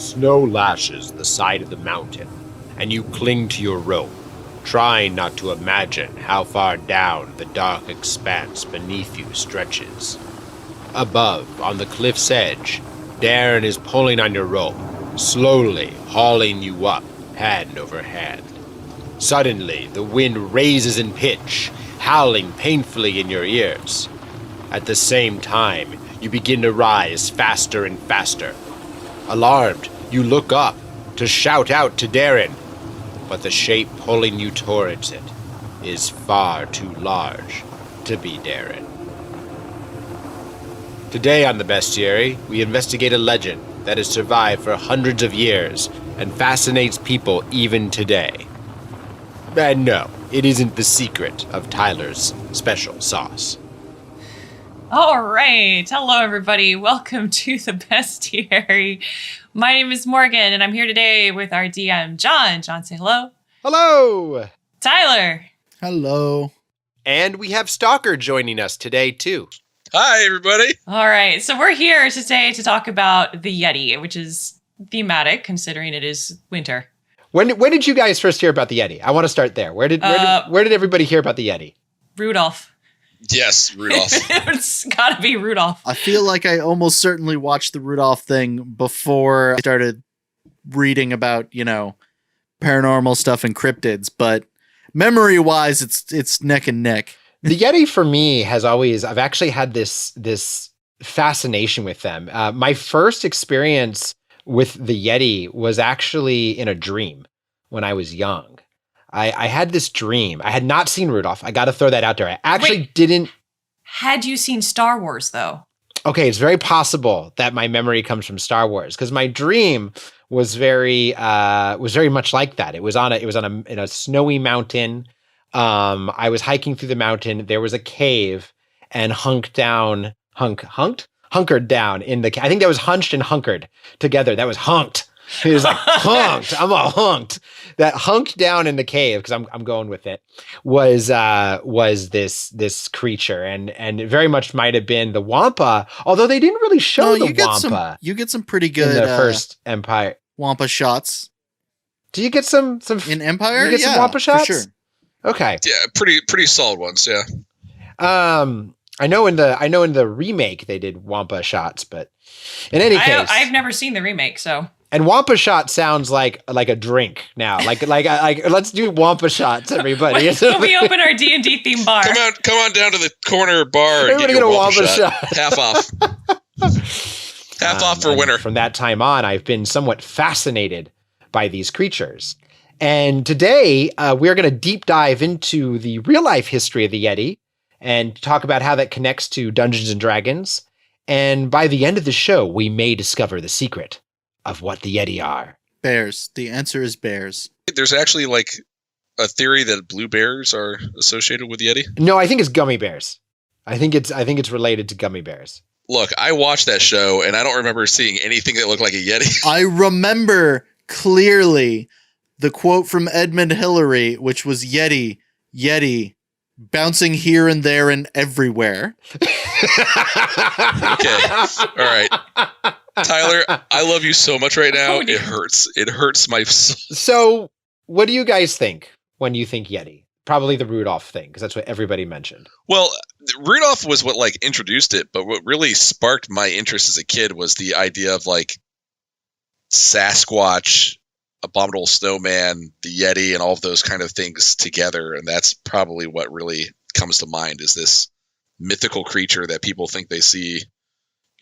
Snow lashes the side of the mountain, and you cling to your rope, trying not to imagine how far down the dark expanse beneath you stretches. Above, on the cliff's edge, Darren is pulling on your rope, slowly hauling you up, hand over hand. Suddenly, the wind raises in pitch, howling painfully in your ears. At the same time, you begin to rise faster and faster. Alarmed, you look up to shout out to Darren, but the shape pulling you towards it is far too large to be Darren. Today on the Bestiary, we investigate a legend that has survived for hundreds of years and fascinates people even today. And no, it isn't the secret of Tyler's special sauce. All right. Hello, everybody. Welcome to the Bestiary. My name is Morgan, and I'm here today with our DM, John. John, say hello. Hello! Tyler. Hello. And we have Stalker joining us today, too. Hi, everybody. All right. So we're here today to talk about the Yeti, which is thematic, considering it is winter. When did you guys first hear about the Yeti? I want to start there. Where did everybody hear about the Yeti? Rudolph. Yes, Rudolph. It's gotta be Rudolph. I feel like I almost certainly watched the Rudolph thing before I started reading about, paranormal stuff and cryptids, but memory-wise, it's neck and neck. The Yeti for me has always, I've actually had this fascination with them. My first experience with the Yeti was actually in a dream when I was young. I had this dream. I had not seen Rudolph. I got to throw that out there. I actually didn't. Had you seen Star Wars, though? Okay, it's very possible that my memory comes from Star Wars because my dream was very much like that. It was in a snowy mountain. I was hiking through the mountain. There was a cave, and hunkered down in the. I think that was hunched and hunkered together. That was hunked. He was like hunked. I'm all hunked. That hunked down in the cave, because I'm going with it, was this creature, and it very much might have been the Wampa, although they didn't really show the Wampa. You get some pretty good in the first Empire Wampa shots. Do you get some in Empire? You get some Wampa shots? For sure. Okay. Yeah, pretty solid ones. Yeah. I know in the remake they did Wampa shots, but in any case, I've never seen the remake, so. And Wampa shot sounds like a drink now. Like let's do Wampa shots, everybody. When we open our D&D theme bar. Come on down to the corner bar. Everybody and get a your Wampa shot. Half off. Half off for winter. From that time on, I've been somewhat fascinated by these creatures. And today, we're going to deep dive into the real life history of the Yeti and talk about how that connects to Dungeons and Dragons. And by the end of the show, we may discover the secret of what the Yeti are. Bears. The answer is bears. There's actually a theory that blue bears are associated with Yeti. No, I think it's gummy bears. I think it's related to gummy bears. Look, I watched that show and I don't remember seeing anything that looked like a Yeti. I remember clearly the quote from Edmund Hillary, which was Yeti, bouncing here and there and everywhere. Okay. All right. Tyler, I love you so much right now. It hurts. It hurts my soul. So, what do you guys think when you think Yeti? Probably the Rudolph thing, because that's what everybody mentioned. Well, Rudolph was what introduced it, but what really sparked my interest as a kid was the idea of Sasquatch, Abominable Snowman, the Yeti, and all of those kind of things together, and that's probably what really comes to mind is this mythical creature that people think they see,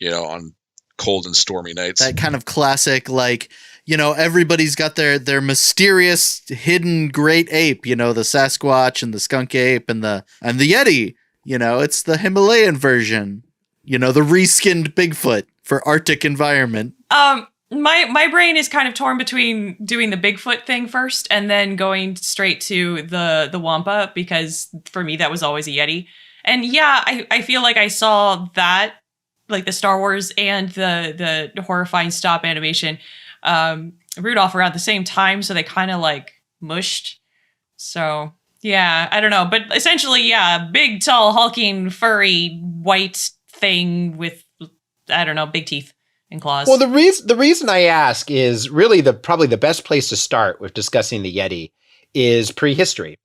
on cold and stormy nights. That kind of classic, everybody's got their mysterious hidden great ape, the Sasquatch and the skunk ape and the Yeti, it's the Himalayan version, the reskinned Bigfoot for Arctic environment. My brain is kind of torn between doing the Bigfoot thing first and then going straight to the Wampa, because for me that was always a Yeti. And yeah, I feel like I saw that, the Star Wars and the horrifying stop animation Rudolph around the same time, so they kind of mushed. So yeah, I don't know, but essentially, yeah, big, tall, hulking, furry, white thing with, I don't know, big teeth and claws. Well, the reason I ask is really probably the best place to start with discussing the Yeti is prehistory.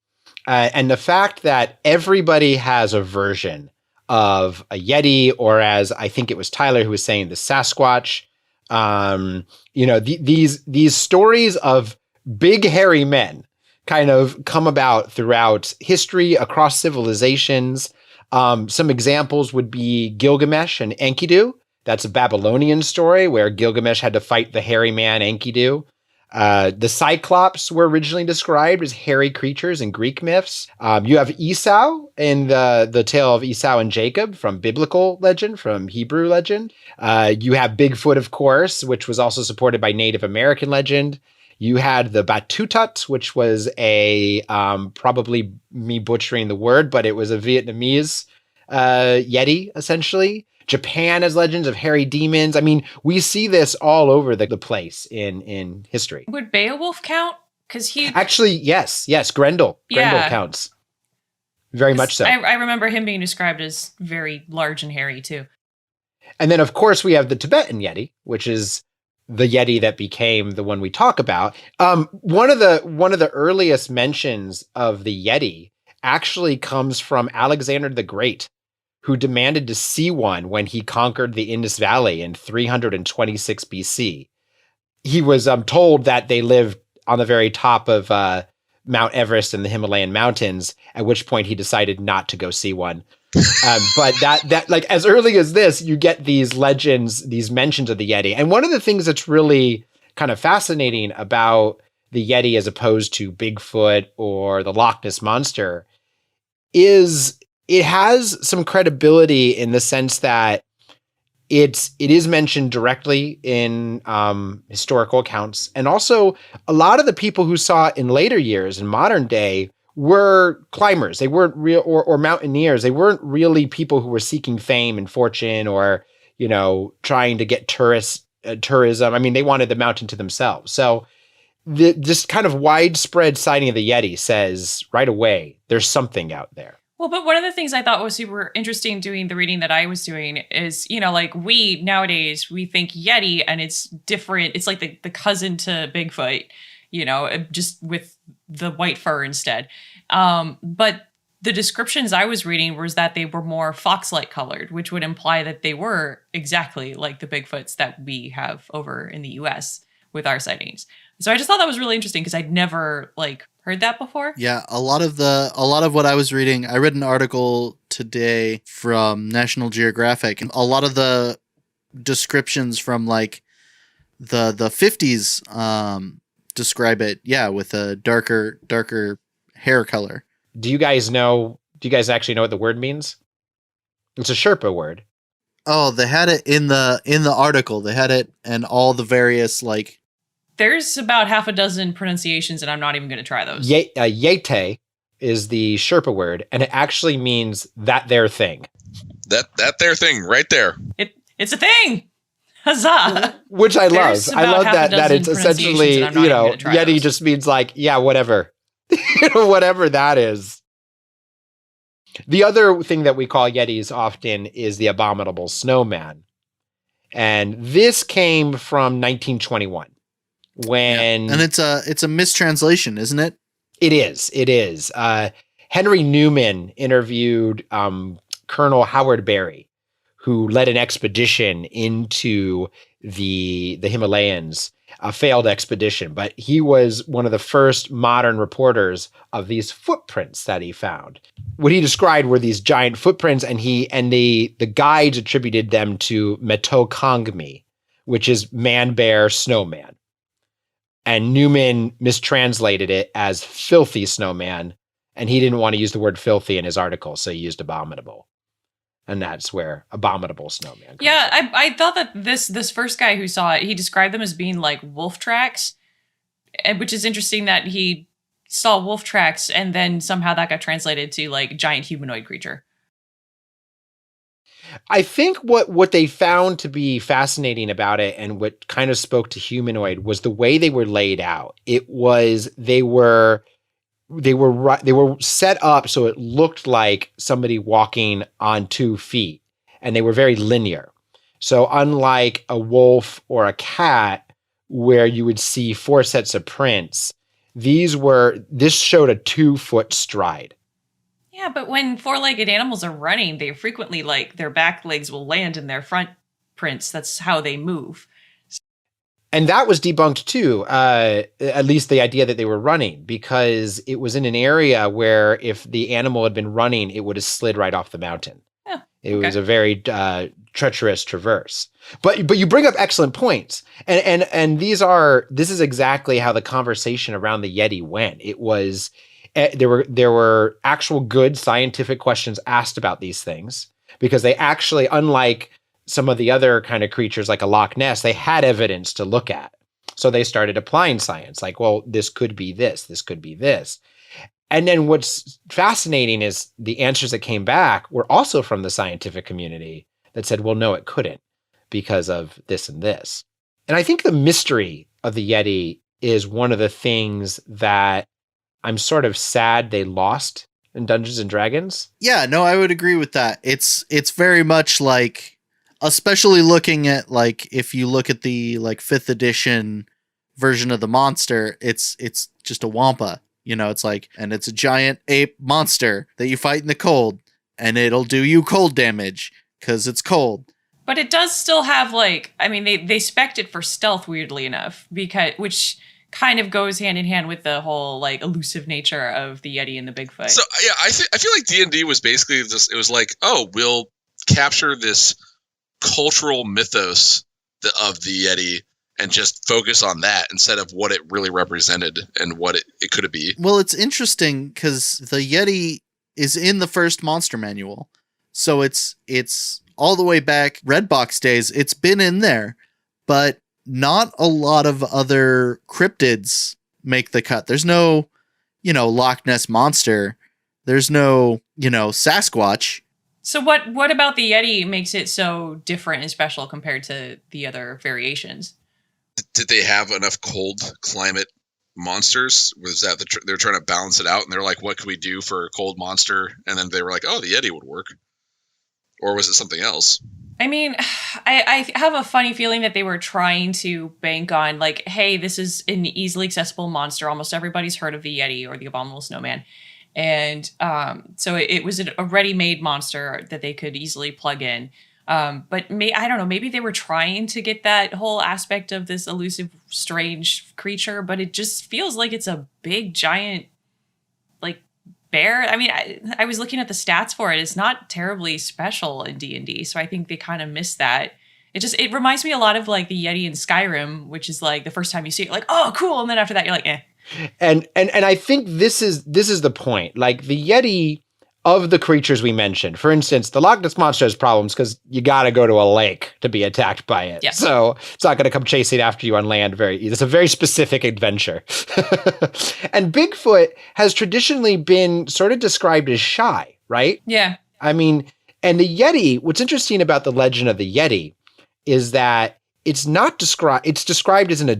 And the fact that everybody has a version of a Yeti, or as I think it was Tyler who was saying, the Sasquatch. These stories of big hairy men kind of come about throughout history, across civilizations. Some examples would be Gilgamesh and Enkidu. That's a Babylonian story where Gilgamesh had to fight the hairy man Enkidu. The Cyclops were originally described as hairy creatures in Greek myths. You have Esau in the tale of Esau and Jacob from biblical legend, from Hebrew legend. You have Bigfoot, of course, which was also supported by Native American legend. You had the Batutut, which was a, probably me butchering the word, but it was a Vietnamese Yeti, essentially. Japan has legends of hairy demons. I mean, we see this all over the place in history. Would Beowulf count? Because he actually, yes, Grendel. Grendel counts. Very much so. I remember him being described as very large and hairy too. And then, of course, we have the Tibetan Yeti, which is the Yeti that became the one we talk about. One of the earliest mentions of the Yeti actually comes from Alexander the Great, who demanded to see one when he conquered the Indus Valley in 326 BC. He was told that they lived on the very top of Mount Everest and the Himalayan mountains, at which point he decided not to go see one. But that like as early as this, you get these legends, these mentions of the Yeti. And one of the things that's really kind of fascinating about the Yeti as opposed to Bigfoot or the Loch Ness Monster is it has some credibility in the sense that it is mentioned directly in historical accounts. And also a lot of the people who saw it in later years, in modern day, were climbers. They weren't real or mountaineers. They weren't really people who were seeking fame and fortune or, trying to get tourism. I mean, they wanted the mountain to themselves. So this kind of widespread sighting of the Yeti says right away, there's something out there. Well, but one of the things I thought was super interesting doing the reading that I was doing is, like we nowadays, we think Yeti and it's different. It's like the cousin to Bigfoot, just with the white fur instead. But the descriptions I was reading was that they were more fox-like colored, which would imply that they were exactly like the Bigfoots that we have over in the US with our sightings. So I just thought that was really interesting because I'd never heard that before. Yeah, a lot of what I was reading, I read an article today from National Geographic, and a lot of the descriptions from the 50s describe it, with a darker hair color. Do you guys actually know what the word means? It's a Sherpa word. Oh, they had it in the article. They had it and all the various There's about half a dozen pronunciations, and I'm not even going to try those. Yeti is the Sherpa word, and it actually means that their thing. That their thing right there. It's a thing. Huzzah! Which I love. There's I love that it's essentially, Yeti those. just means whatever. Whatever that is. The other thing that we call Yetis often is the abominable snowman. And this came from 1921. And it's a mistranslation, isn't it? It is. Henry Newman interviewed Colonel Howard Berry, who led an expedition into the Himalayas, a failed expedition, but he was one of the first modern reporters of these footprints that he found. What he described were these giant footprints, and the guides attributed them to Metokongmi, which is man-bear snowman. And Newman mistranslated it as filthy snowman, and he didn't want to use the word filthy in his article, so he used abominable. And that's where abominable snowman comes from. I thought that this first guy who saw it, he described them as being like wolf tracks, which is interesting that he saw wolf tracks and then somehow that got translated to giant humanoid creature. I think what they found to be fascinating about it and what kind of spoke to humanoid was the way they were laid out. It was they were set up so it looked like somebody walking on 2 feet, and they were very linear. So unlike a wolf or a cat, where you would see 4 sets of prints, this showed a 2-foot stride. Yeah, but when 4-legged animals are running, they frequently, like, their back legs will land in their front prints. That's how they move. And that was debunked too, at least the idea that they were running, because it was in an area where if the animal had been running, it would have slid right off the mountain. Yeah, it was a very treacherous traverse. But you bring up excellent points. And this is exactly how the conversation around the Yeti went. It was there were actual good scientific questions asked about these things, because they actually, unlike some of the other kind of creatures like a Loch Ness, they had evidence to look at. So they started applying science, like, well, this could be this could be this. And then what's fascinating is the answers that came back were also from the scientific community that said, well, no, it couldn't because of this and this. And I think the mystery of the Yeti is one of the things that I'm sort of sad they lost in Dungeons and Dragons. Yeah, no, I would agree with that. It's very much like, especially looking at, like, if you look at the like 5th edition version of the monster, it's just a Wampa, you know, it's like, and it's a giant ape monster that you fight in the cold, and it'll do you cold damage because it's cold. But it does still have, like, I mean, they spec'd it for stealth, weirdly enough, which kind of goes hand in hand with the whole, like, elusive nature of the Yeti and the Bigfoot. So yeah, I feel like D&D was basically just, it was like, oh, we'll capture this cultural mythos of the Yeti and just focus on that instead of what it really represented and what it could be. Well, it's interesting because the Yeti is in the first Monster Manual. So it's all the way back Redbox days. It's been in there, but not a lot of other cryptids make the cut. There's no, Loch Ness Monster. There's no, Sasquatch. So what about the Yeti makes it so different and special compared to the other variations? Did they have enough cold climate monsters? Was that they're trying to balance it out, and they're like, what can we do for a cold monster? And then they were like, oh, the Yeti would work. Or was it something else? I mean, I have a funny feeling that they were trying to bank on, like, hey, this is an easily accessible monster. Almost everybody's heard of the Yeti or the Abominable Snowman. And so it was a ready-made monster that they could easily plug in. But I don't know, maybe they were trying to get that whole aspect of this elusive, strange creature, but it just feels like it's a big, giant, like, bear. I mean, I was looking at the stats for it. It's not terribly special in D&D, so I think they kind of missed that. It reminds me a lot of, like, the Yeti in Skyrim, which is, like, the first time you see it, like, oh, cool, and then after that, you're like, eh. And I think this is the point. Like, the Yeti, of the creatures we mentioned, for instance, the Loch Ness Monster has problems because you got to go to a lake to be attacked by it. Yeah. So it's not going to come chasing after you on land it's a very specific adventure. And Bigfoot has traditionally been sort of described as shy, right? Yeah. I mean, and the Yeti, what's interesting about the legend of the Yeti is that it's described as an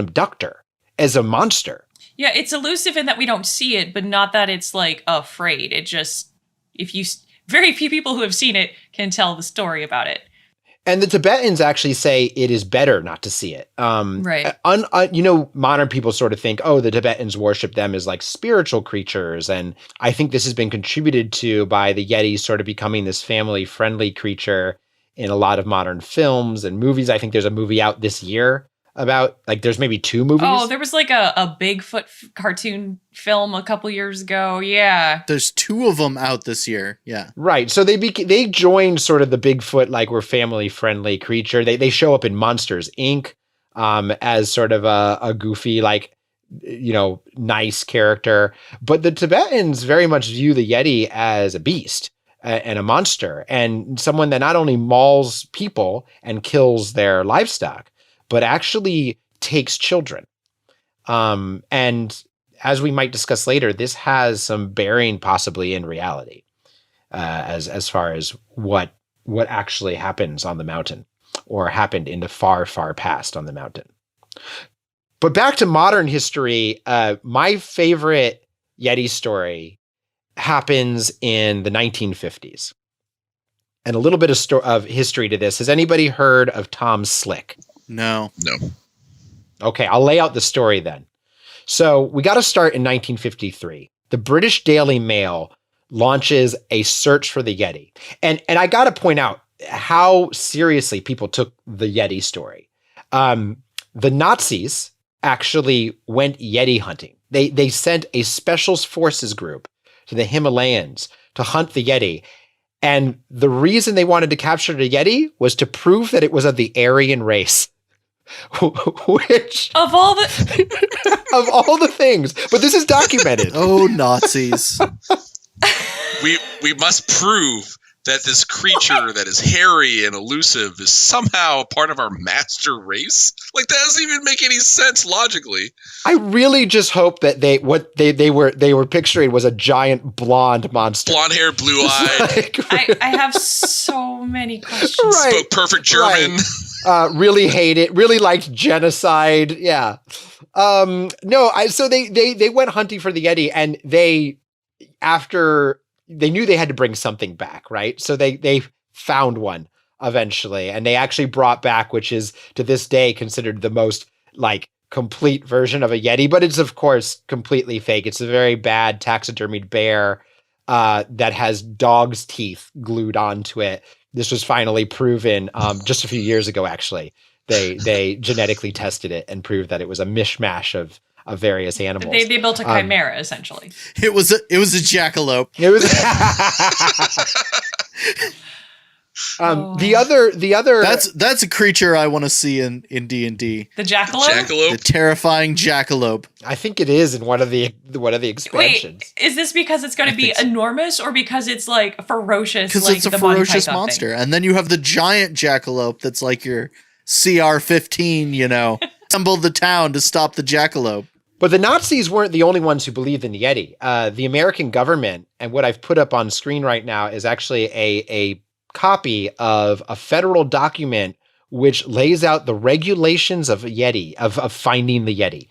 abductor, as a monster. Yeah, it's elusive in that we don't see it, but not that it's, like, afraid. It just, very few people who have seen it can tell the story about it. And the Tibetans actually say it is better not to see it. Right. Modern people sort of think, oh, the Tibetans worship them as, like, spiritual creatures. And I think this has been contributed to by the Yeti sort of becoming this family-friendly creature in a lot of modern films and movies. I think there's a movie out this year about, like, there's maybe 2 movies. Oh, there was, like, a Bigfoot cartoon film a couple years ago. Yeah. There's 2 of them out this year. Yeah. Right. So they joined sort of the Bigfoot, like, we're family friendly creature. They show up in Monsters, Inc. As sort of a goofy, like, nice character. But the Tibetans very much view the Yeti as a beast and a monster, and someone that not only mauls people and kills their livestock, but actually takes children. And as we might discuss later, this has some bearing possibly in reality, as far as what actually happens on the mountain or happened in the far, far past on the mountain. But back to modern history, my favorite Yeti story happens in the 1950s. and a little bit of history to this. Has anybody heard of Tom Slick? No. No. Okay, I'll lay out the story then. So we got to start in 1953. The British Daily Mail launches a search for the Yeti. And I got to point out how seriously people took the Yeti story. The Nazis actually went Yeti hunting. They sent a special forces group to the Himalayas to hunt the Yeti. And the reason they wanted to capture the Yeti was to prove that it was of the Aryan race. Which Of all the of all the things, but this is documented. Oh, Nazis. We must prove that this creature that is hairy and elusive is somehow a part of our master race. Like, that doesn't even make any sense logically. I really just hope that they were picturing was a giant blonde monster. Blonde hair, blue eye, I have so many questions. Right. spoke perfect German. Really hate it. Really liked genocide. Yeah. So they went hunting for the Yeti, and after they knew they had to bring something back, right? So they found one eventually, and they actually brought back, which is to this day considered the most like complete version of a Yeti, but it's of course completely fake. It's a very bad taxidermied bear that has dog's teeth glued onto it. This was finally proven just a few years ago, actually. They genetically tested it and proved that it was a mishmash of various animals. They built a chimera, essentially. It was a jackalope. It was the other That's a creature I want to see in D&D. The jackalope? Jackalope. The terrifying jackalope. I think it is in one of the expansions. Wait, is this because it's going to be enormous, or because it's like ferocious? Because like it's a the Monty ferocious Python monster. thing? And then you have the giant jackalope that's like your CR-15, assemble the town to stop the jackalope. But the Nazis weren't the only ones who believed in the Yeti. The American government, and what I've put up on screen right now is actually a copy of a federal document which lays out the regulations of a Yeti, of finding the Yeti.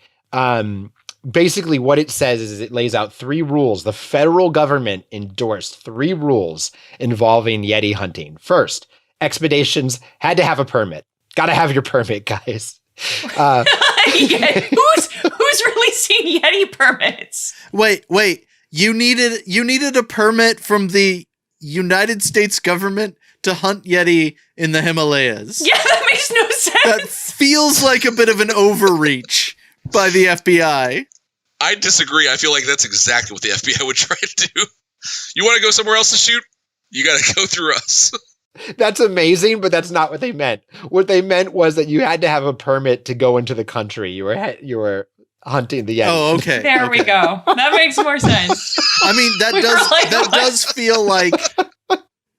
Basically what it says is it lays out 3 rules. The federal government endorsed 3 rules involving Yeti hunting. First, expeditions had to have a permit. Gotta have your permit, guys. Who's releasing Yeti permits? Wait. You needed a permit from the United States government to hunt Yeti in the Himalayas. Yeah, that makes no sense. That feels like a bit of an overreach by the FBI. I disagree. I feel like that's exactly what the FBI would try to do. You want to go somewhere else to shoot? You got to go through us. That's amazing, but that's not what they meant. What they meant was that you had to have a permit to go into the country. You were hunting the Yeti. Oh, okay. There we go. That makes more sense. I mean, that does feel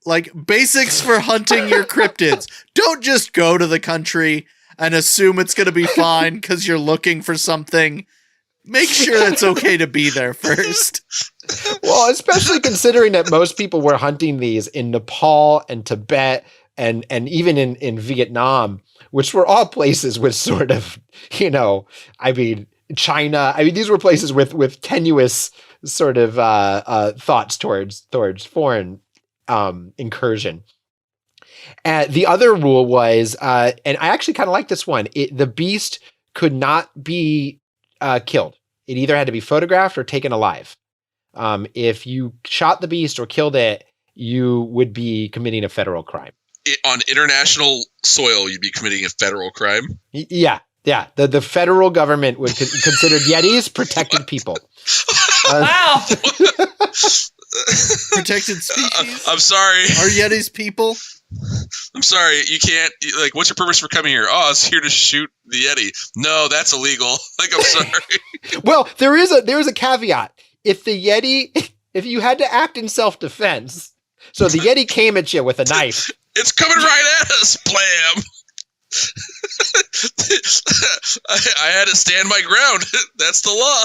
like basics for hunting your cryptids. Don't just go to the country and assume it's going to be fine because you're looking for something. Make sure it's okay to be there first. Well, especially considering that most people were hunting these in Nepal and Tibet and even in Vietnam, which were all places with sort of, China. I mean, these were places with tenuous sort of thoughts towards foreign incursion. The other rule was, and I actually kind of like this one, the beast could not be killed. It either had to be photographed or taken alive. If you shot the beast or killed it, you would be committing a federal crime. On international soil, you'd be committing a federal crime? Yeah. The federal government would consider Yetis protected people. Wow. Protected species? I'm sorry. Are Yetis people? I'm sorry. You can't. What's your purpose for coming here? Oh, I was here to shoot the Yeti. No, that's illegal. I'm sorry. Well, there is a caveat. If you had to act in self-defense, so the Yeti came at you with a knife. It's coming right at us. Blam. I had to stand my ground. That's the law.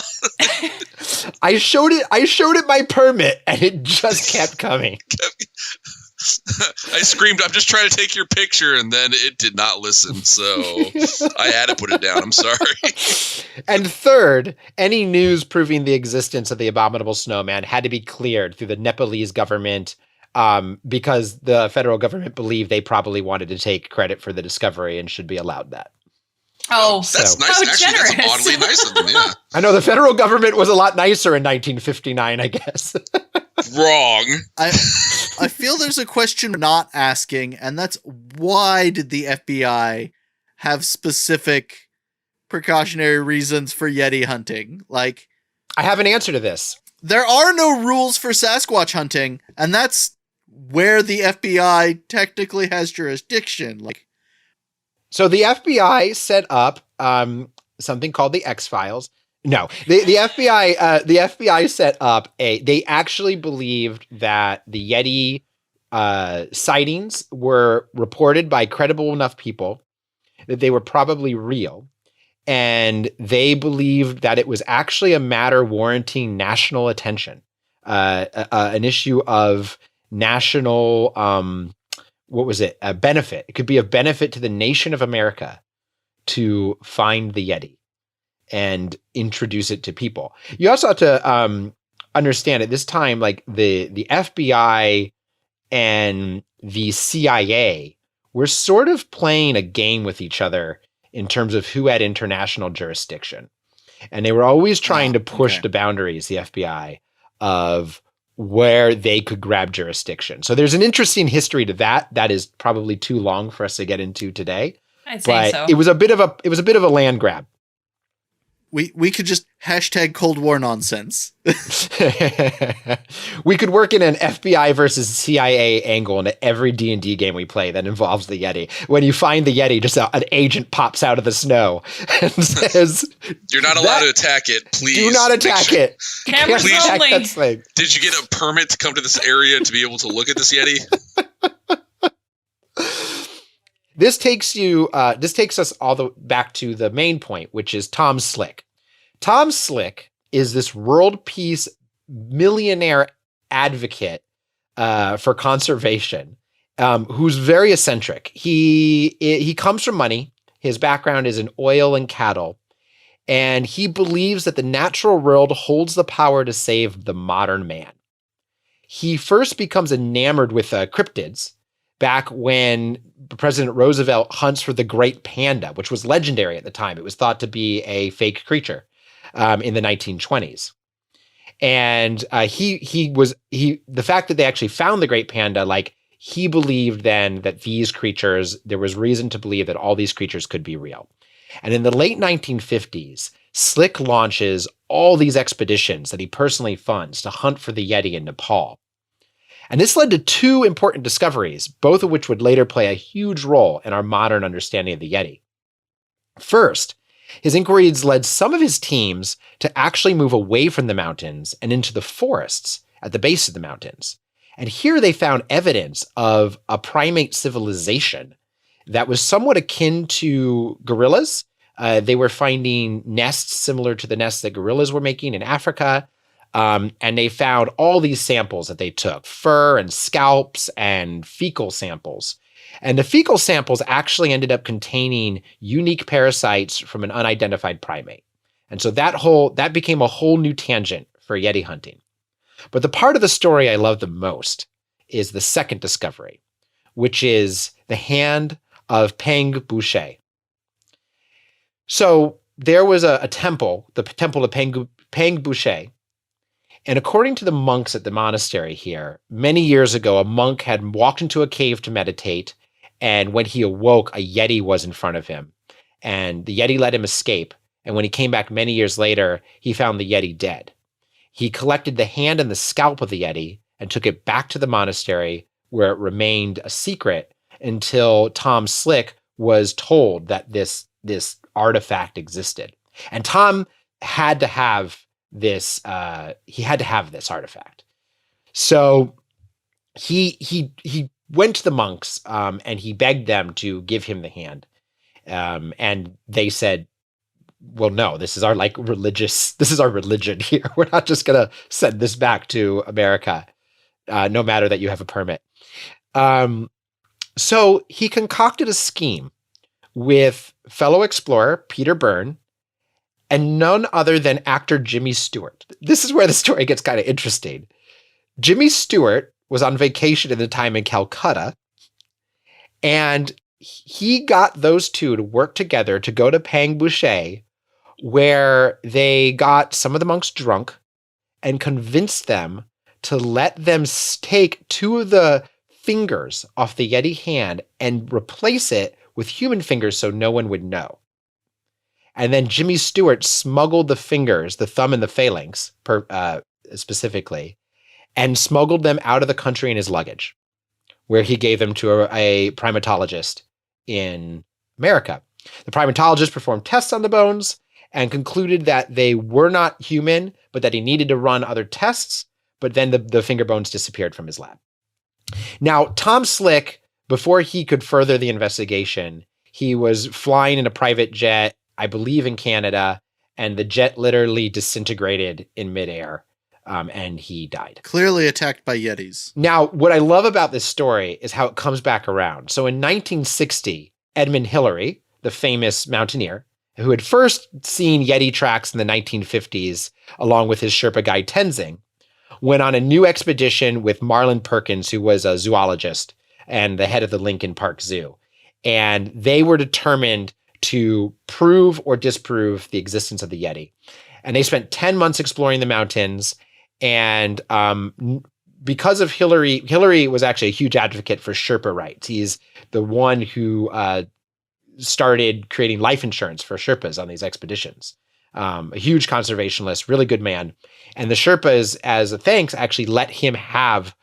I showed it my permit, and it just kept coming. I screamed, I'm just trying to take your picture, and then it did not listen, so I had to put it down. I'm sorry. And third, any news proving the existence of the abominable snowman had to be cleared through the Nepalese government because the federal government believed they probably wanted to take credit for the discovery and should be allowed that. Oh, that's nice. how Actually, generous. that's oddly nice of them. Yeah. I know the federal government was a lot nicer in 1959, I guess. Wrong. I feel there's a question not asking, and that's why did the FBI have specific precautionary reasons for Yeti hunting? Like, I have an answer to this. there are no rules for Sasquatch hunting, and that's where the FBI technically has jurisdiction. Like, So the FBI set up something called the X-Files. No, the FBI set up they actually believed that the Yeti sightings were reported by credible enough people that they were probably real. And they believed that it was actually a matter warranting national attention, an issue of national, what was it? A benefit. It could be of benefit to the nation of America to find the Yeti and introduce it to people. You also have to understand at this time, like the FBI and the CIA were sort of playing a game with each other in terms of who had international jurisdiction. And they were always trying to push the boundaries, the FBI, of where they could grab jurisdiction. So there's an interesting history to that. That is probably too long for us to get into today. I'd say But so. it was a bit of a land grab. we could just hashtag Cold War nonsense. We could work in an FBI versus CIA angle into every D&D game we play that involves the Yeti. When you find the Yeti, just an agent pops out of the snow and says, You're not allowed to attack it. Please do not attack it. You can't Cameras attack only. that thing. Did you get a permit to come to this area to be able to look at this Yeti? This takes us all the back to the main point, which is Tom Slick. Tom Slick is this world peace millionaire advocate for conservation, who's very eccentric. He comes from money. His background is in oil and cattle, and he believes that the natural world holds the power to save the modern man. He first becomes enamored with cryptids back when President Roosevelt hunts for the great panda, which was legendary at the time. It was thought to be a fake creature in the 1920s. And the fact that they actually found the great panda, like, he believed then that these creatures, there was reason to believe that all these creatures could be real. And in the late 1950s, Slick launches all these expeditions that he personally funds to hunt for the Yeti in Nepal. And this led to two important discoveries, both of which would later play a huge role in our modern understanding of the Yeti. First, his inquiries led some of his teams to actually move away from the mountains and into the forests at the base of the mountains. And here they found evidence of a primate civilization that was somewhat akin to gorillas. They were finding nests similar to the nests that gorillas were making in Africa. And they found all these samples that they took, fur and scalps and fecal samples. And the fecal samples actually ended up containing unique parasites from an unidentified primate. And so that became a whole new tangent for Yeti hunting. But the part of the story I love the most is the second discovery, which is the hand of Peng Boucher. So there was a temple, the temple of Peng Boucher. And according to the monks at the monastery here, many years ago, a monk had walked into a cave to meditate, and when he awoke, a Yeti was in front of him. And the Yeti let him escape, and when he came back many years later, he found the Yeti dead. He collected the hand and the scalp of the Yeti and took it back to the monastery, where it remained a secret until Tom Slick was told that this artifact existed. And Tom had to have this artifact. So he went to the monks and he begged them to give him the hand. And they said, well, no, this is our religion here. We're not just going to send this back to America, no matter that you have a permit. So he concocted a scheme with fellow explorer Peter Byrne and none other than actor Jimmy Stewart. This is where the story gets kind of interesting. Jimmy Stewart was on vacation at the time in Calcutta, and he got those two to work together to go to Pang Boucher, where they got some of the monks drunk and convinced them to let them take two of the fingers off the Yeti hand and replace it with human fingers so no one would know. And then Jimmy Stewart smuggled the fingers, the thumb and the phalanx specifically, and smuggled them out of the country in his luggage, where he gave them to a primatologist in America. The primatologist performed tests on the bones and concluded that they were not human, but that he needed to run other tests. But then the finger bones disappeared from his lab. Now, Tom Slick, before he could further the investigation, he was flying in a private jet, I believe in Canada, and the jet literally disintegrated in midair, and he died. Clearly attacked by Yetis. Now, what I love about this story is how it comes back around. So in 1960, Edmund Hillary, the famous mountaineer, who had first seen Yeti tracks in the 1950s, along with his Sherpa guide Tenzing, went on a new expedition with Marlin Perkins, who was a zoologist and the head of the Lincoln Park Zoo. And they were determined to prove or disprove the existence of the Yeti. And they spent 10 months exploring the mountains. And because of Hillary was actually a huge advocate for Sherpa rights. He's the one who started creating life insurance for Sherpas on these expeditions. A huge conservationist, really good man. And the Sherpas, as a thanks, actually let him have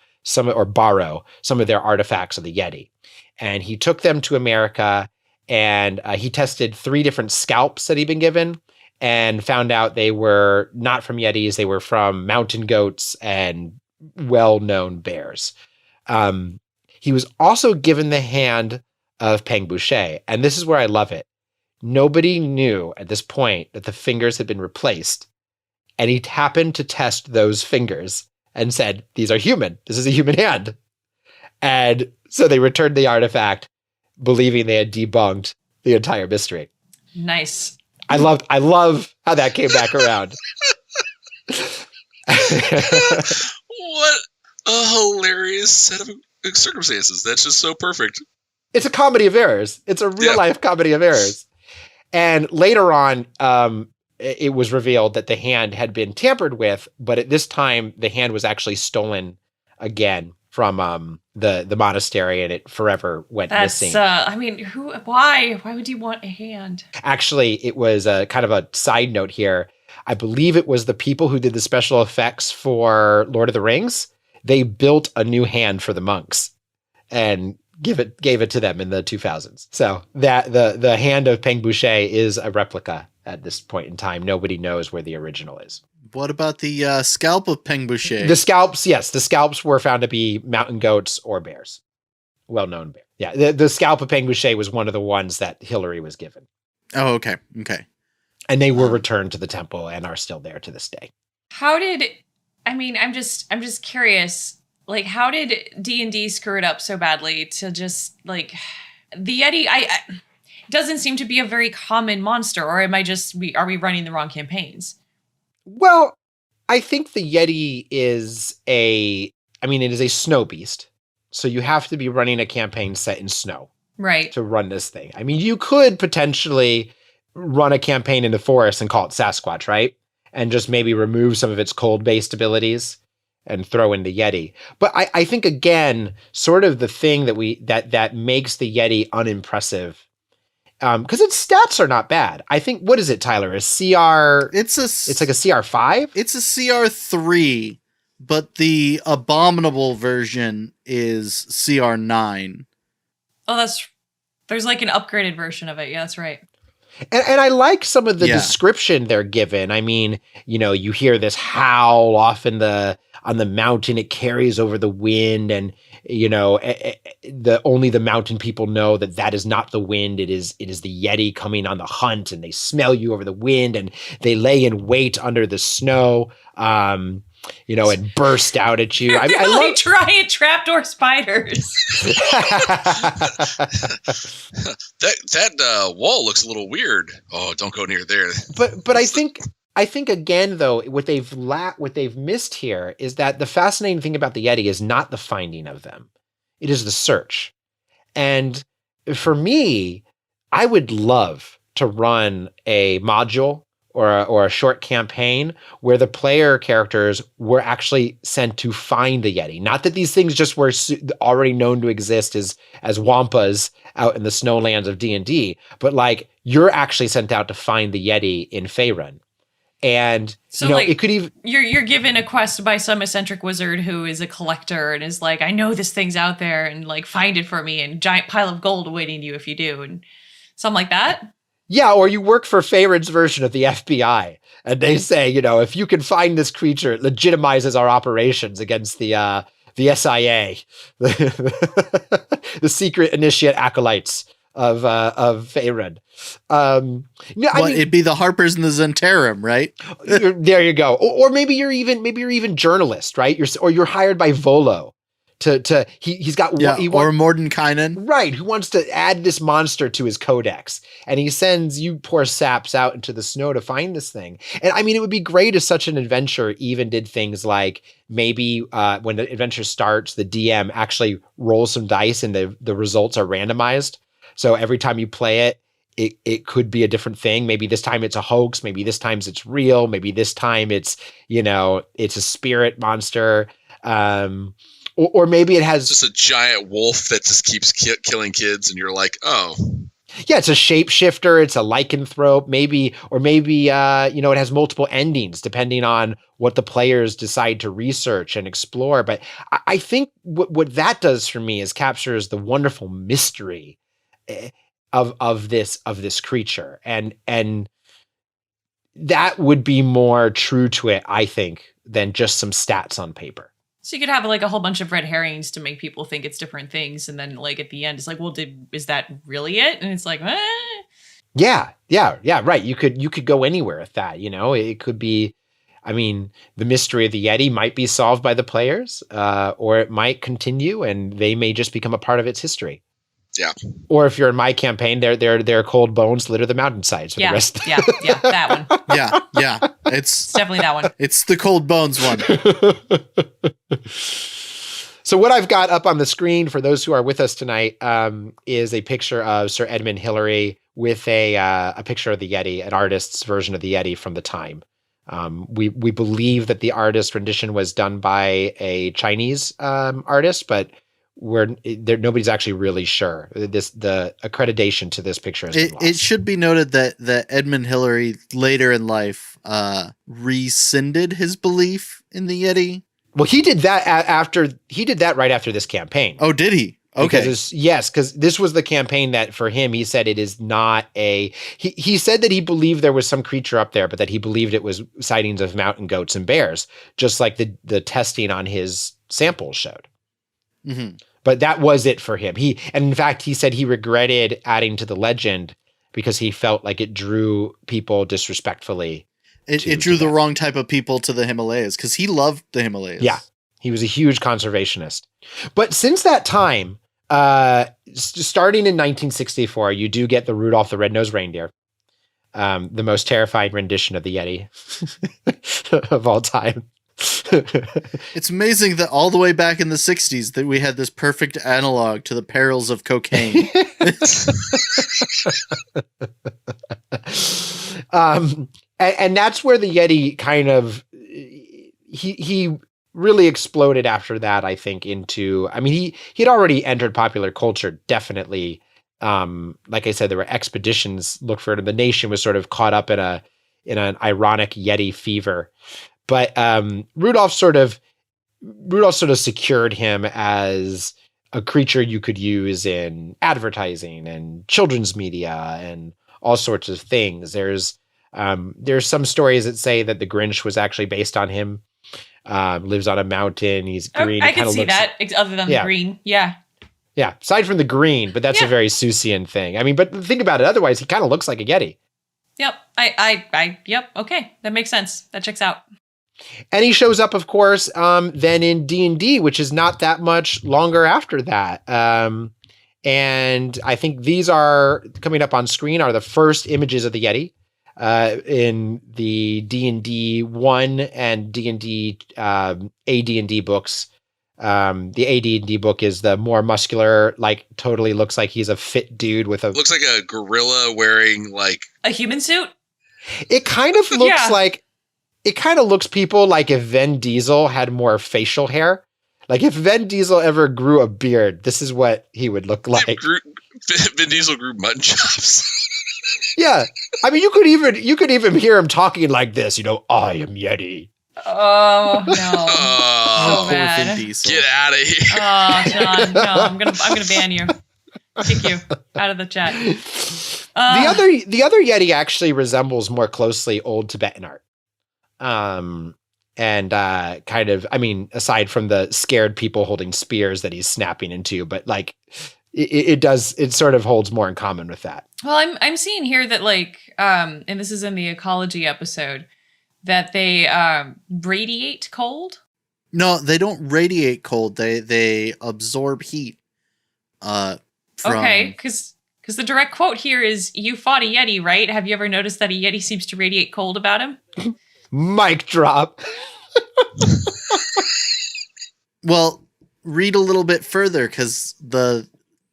borrow some of their artifacts of the Yeti. And he took them to America, and he tested 3 different scalps that he'd been given and found out they were not from Yetis. They were from mountain goats and well-known bears. He was also given the hand of Pang Boucher. And this is where I love it. Nobody knew at this point that the fingers had been replaced. And he happened to test those fingers and said, these are human. This is a human hand. And so they returned the artifact, believing they had debunked the entire mystery. Nice. I love how that came back around. What a hilarious set of circumstances. That's just so perfect. It's a comedy of errors. It's a real life comedy of errors. And later on, it was revealed that the hand had been tampered with, but at this time, the hand was actually stolen again from the monastery, and it forever went missing. I mean, why would you want a hand? Actually, it was kind of a side note here. I believe it was the people who did the special effects for Lord of the Rings. They built a new hand for the monks and gave it to them in the 2000s. So that the hand of Pang Boucher is a replica at this point in time. Nobody knows where the original is. What about the scalp of Pang Boucher? The scalps, yes. The scalps were found to be mountain goats or bears. Well-known bear. Yeah, the scalp of Pang Boucher was one of the ones that Hillary was given. Oh, okay. Okay. And they were returned to the temple and are still there to this day. I'm just curious, like, how did D&D screw it up so badly to just, like, the Yeti, it doesn't seem to be a very common monster, or are we running the wrong campaigns? Well, I think the Yeti is it is a snow beast. So you have to be running a campaign set in snow. Right. To run this thing. I mean, you could potentially run a campaign in the forest and call it Sasquatch, right? And just maybe remove some of its cold-based abilities and throw in the Yeti. But I think, again, sort of the thing that makes the Yeti unimpressive, because its stats are not bad. I think, what is it, Tyler? A CR? It's like a CR5? It's a CR3, but the abominable version is CR9. Oh, there's like an upgraded version of it. Yeah, that's right. And I like some of the description they're given. I mean, you hear this howl off on the mountain. It carries over the wind, and only the mountain people know that is not the wind. It is the Yeti coming on the hunt, and they smell you over the wind, and they lay in wait under the snow. And burst out at you. I love giant trapdoor spiders. that wall looks a little weird. Oh, don't go near there. But I think I think again though, what they've missed here is that the fascinating thing about the Yeti is not the finding of them. It is the search. And for me, I would love to run a module or a short campaign where the player characters were actually sent to find the Yeti. Not that these things just were already known to exist as Wampas out in the snowlands of D&D, but like you're actually sent out to find the Yeti in Faerun. And so, you know, like, it could even you're given a quest by some eccentric wizard who is a collector and is like, I know this thing's out there, and like find it for me, and giant pile of gold awaiting you if you do, and something like that. Yeah, or you work for Faerun's version of the FBI, and they say, you know, if you can find this creature, it legitimizes our operations against the SIA, the secret initiate acolytes of Faerun. It'd be the Harpers and the Zentarum, right? There you go. Or maybe you're even journalist, right? You're hired by Volo he's got or Mordenkainen, right? Who wants to add this monster to his codex, and he sends you poor saps out into the snow to find this thing. And I mean, it would be great if such an adventure even did things like maybe when the adventure starts, the DM actually rolls some dice and the results are randomized. So every time you play it, it could be a different thing. Maybe this time it's a hoax. Maybe this time it's real. Maybe this time it's a spirit monster. Or maybe it has just a giant wolf that just keeps killing kids, and you're like, oh, yeah, it's a shapeshifter, it's a lycanthrope, maybe it has multiple endings depending on what the players decide to research and explore. But I think what that does for me is captures the wonderful mystery of this creature, and that would be more true to it, I think, than just some stats on paper. So you could have like a whole bunch of red herrings to make people think it's different things, and then like at the end, it's like, well, is that really it? And it's like, Yeah, right. You could go anywhere with that. It could be. I mean, the mystery of the Yeti might be solved by the players, or it might continue, and they may just become a part of its history. Yeah. Or if you're in my campaign, their cold bones litter the mountainsides for the rest. Yeah, that one. Yeah. It's definitely that one. It's the cold bones one. So what I've got up on the screen for those who are with us tonight is a picture of Sir Edmund Hillary with a picture of the Yeti, an artist's version of the Yeti from the time. We believe that the artist rendition was done by a Chinese artist, but nobody's actually really sure. The accreditation to this picture has been lost. It should be noted that Edmund Hillary later in life rescinded his belief in the Yeti. Well, he did that right after this campaign. Oh, did he? Okay. Because this was the campaign that for him, he said it is not he said that he believed there was some creature up there, but that he believed it was sightings of mountain goats and bears, just like the testing on his samples showed. Mm-hmm. But that was it for him. And in fact, he said he regretted adding to the legend because he felt like it drew people disrespectfully. It drew the wrong type of people to the Himalayas because he loved the Himalayas. Yeah, he was a huge conservationist. But since that time, starting in 1964, you do get the Rudolph the Red-Nosed Reindeer, the most terrifying rendition of the Yeti of all time. It's amazing that all the way back in the 60s that we had this perfect analog to the perils of cocaine. And that's where the Yeti kind of he really exploded after that, I think, into, I mean, he'd already entered popular culture, definitely. Like I said, there were expeditions looked for it, and the nation was sort of caught up in an ironic Yeti fever. But Rudolph sort of secured him as a creature you could use in advertising and children's media and all sorts of things. There's some stories that say that the Grinch was actually based on him. Lives on a mountain. He's green. I can see that. Other than the green, yeah. Yeah, aside from the green, but that's a very Seussian thing. I mean, but think about it. Otherwise, he kind of looks like a Yeti. Yep. Yep. Okay, that makes sense. That checks out. And he shows up, of course, then in D&D, which is not that much longer after that. And I think these are coming up on screen are the first images of the Yeti. in the D&D 1 and D&D AD&D books. The AD&D book is the more muscular, like totally looks like he's a fit dude with a... Looks like a gorilla wearing like... A human suit? It kind of looks like... It kind of looks people like if Vin Diesel had more facial hair. Like if Vin Diesel ever grew a beard, this is what he would look like. Vin Diesel grew mutton chops. Yeah. I mean, you could even hear him talking like this, I am Yeti. Oh no! Oh, so bad. Get out of here! Oh, John, no, I'm gonna ban you, kick you out of the chat. The other Yeti actually resembles more closely old Tibetan art, and kind of, I mean, aside from the scared people holding spears that he's snapping into, but like it sort of holds more in common with that. Well, I'm seeing here that like, and this is in the ecology episode, that they radiate cold. No, they don't radiate cold. They absorb heat. Okay, because the direct quote here is, "You fought a Yeti, right? Have you ever noticed that a Yeti seems to radiate cold about him?" Mic drop. Well, read a little bit further, because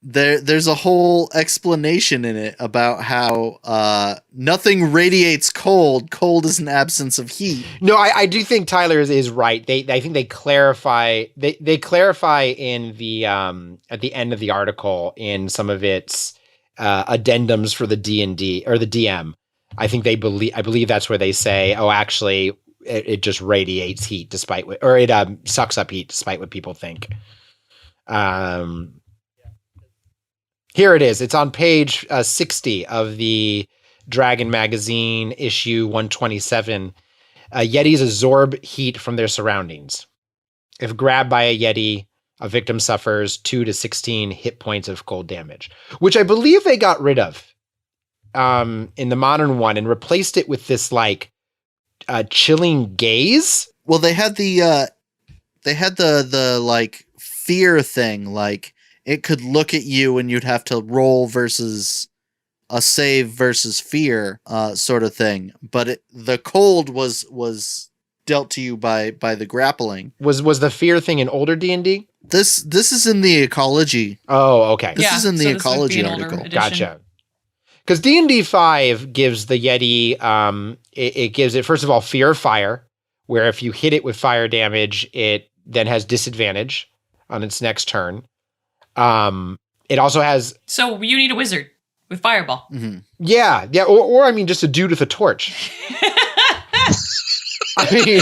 there's a whole explanation in it about how nothing radiates cold. Cold is an absence of heat. No, I do think Tyler is right. I think they clarify in the at the end of the article in some of its addendums for the D&D or the DM. I believe that's where they say, oh, actually, it just radiates heat or it sucks up heat despite what people think. Here it is. It's on page 60 of the Dragon Magazine issue 127. Yetis absorb heat from their surroundings. If grabbed by a Yeti, a victim suffers 2 to 16 hit points of cold damage, which I believe they got rid of in the modern one and replaced it with this like chilling gaze. Well, they had the like fear thing, like it could look at you and you'd have to roll versus a save versus fear sort of thing. But the cold was dealt to you by the grappling. Was the fear thing in older D&D? This is in the ecology. Oh, okay. This is in the ecology article. Gotcha. Because D&D 5 gives the Yeti, it gives it, first of all, fear of fire, where if you hit it with fire damage, it then has disadvantage on its next turn. It also has... So you need a wizard with fireball. Mm-hmm. Yeah, or I mean, just a dude with a torch. I mean...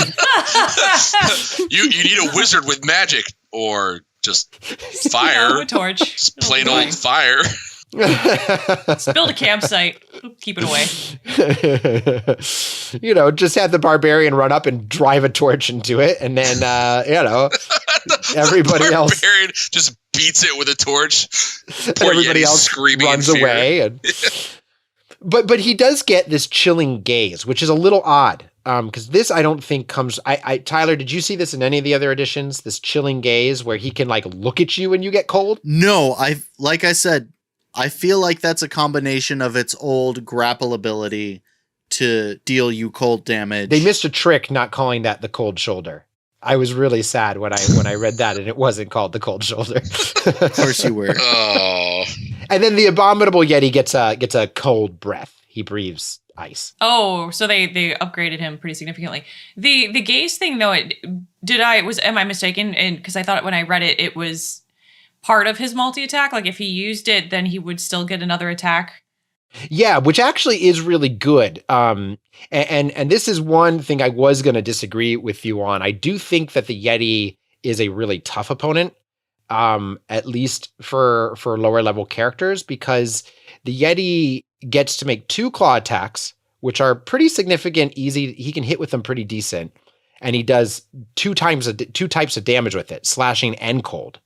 you need a wizard with magic, or just fire. No, a torch. Just plain old fire. Let's build a campsite. Keep it away. Just have the barbarian run up and drive a torch into it, and then everybody else just beats it with a torch. Everybody else screaming runs away. And but he does get this chilling gaze, which is a little odd. Because this I don't think comes. Tyler, did you see this in any of the other editions? This chilling gaze where he can like look at you and you get cold? No, like I said, I feel like that's a combination of its old grapple ability to deal you cold damage. They missed a trick not calling that the cold shoulder. I was really sad when I read that and it wasn't called the cold shoulder. Of course you were. Oh. And then the abominable Yeti gets a cold breath. He breathes ice. Oh, so they upgraded him pretty significantly. The gaze thing though, am I mistaken? And because I thought when I read it, it was part of his multi-attack. Like if he used it, then he would still get another attack. Yeah, which actually is really good. And this is one thing I was going to disagree with you on. I do think that the Yeti is a really tough opponent, at least for lower level characters, because the Yeti gets to make 2 claw attacks, which are pretty significant, easy. He can hit with them pretty decent. And he does 2 types of damage with it, slashing and cold.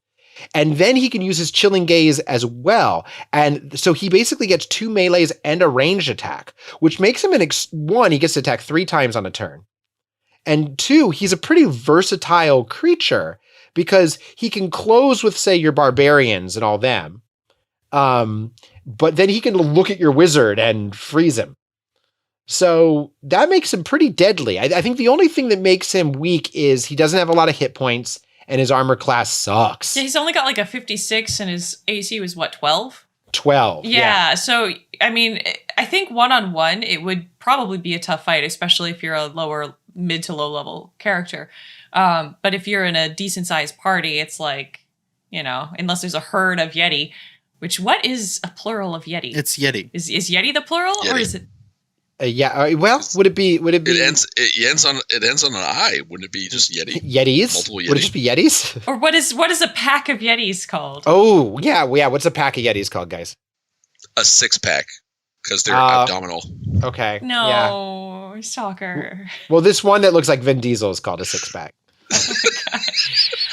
And then he can use his chilling gaze as well. And so he basically gets 2 melees and a ranged attack, which makes him one, he gets to attack 3 times on a turn. And 2, he's a pretty versatile creature because he can close with, say, your barbarians and all them. But then he can look at your wizard and freeze him. So that makes him pretty deadly. I think the only thing that makes him weak is he doesn't have a lot of hit points and his armor class sucks. Yeah, he's only got like a 56 and his AC was what, 12? 12. Yeah, so I mean, I think one-on-one it would probably be a tough fight, especially if you're a mid to low level character. But if you're in a decent sized party, it's like, unless there's a herd of Yeti, what is a plural of Yeti? It's Yeti. Is Yeti the plural Yeti. or is it? Yeah. Well, would it be? It ends on an I. Wouldn't it be just Yeti? Yetis? Multiple Yeti? Would it just be Yetis? Or what is a pack of Yetis called? Oh, yeah. What's a pack of Yetis called, guys? A 6-pack, because they're abdominal. Okay. No, Stalker. Well, this one that looks like Vin Diesel is called a 6-pack. Oh my God.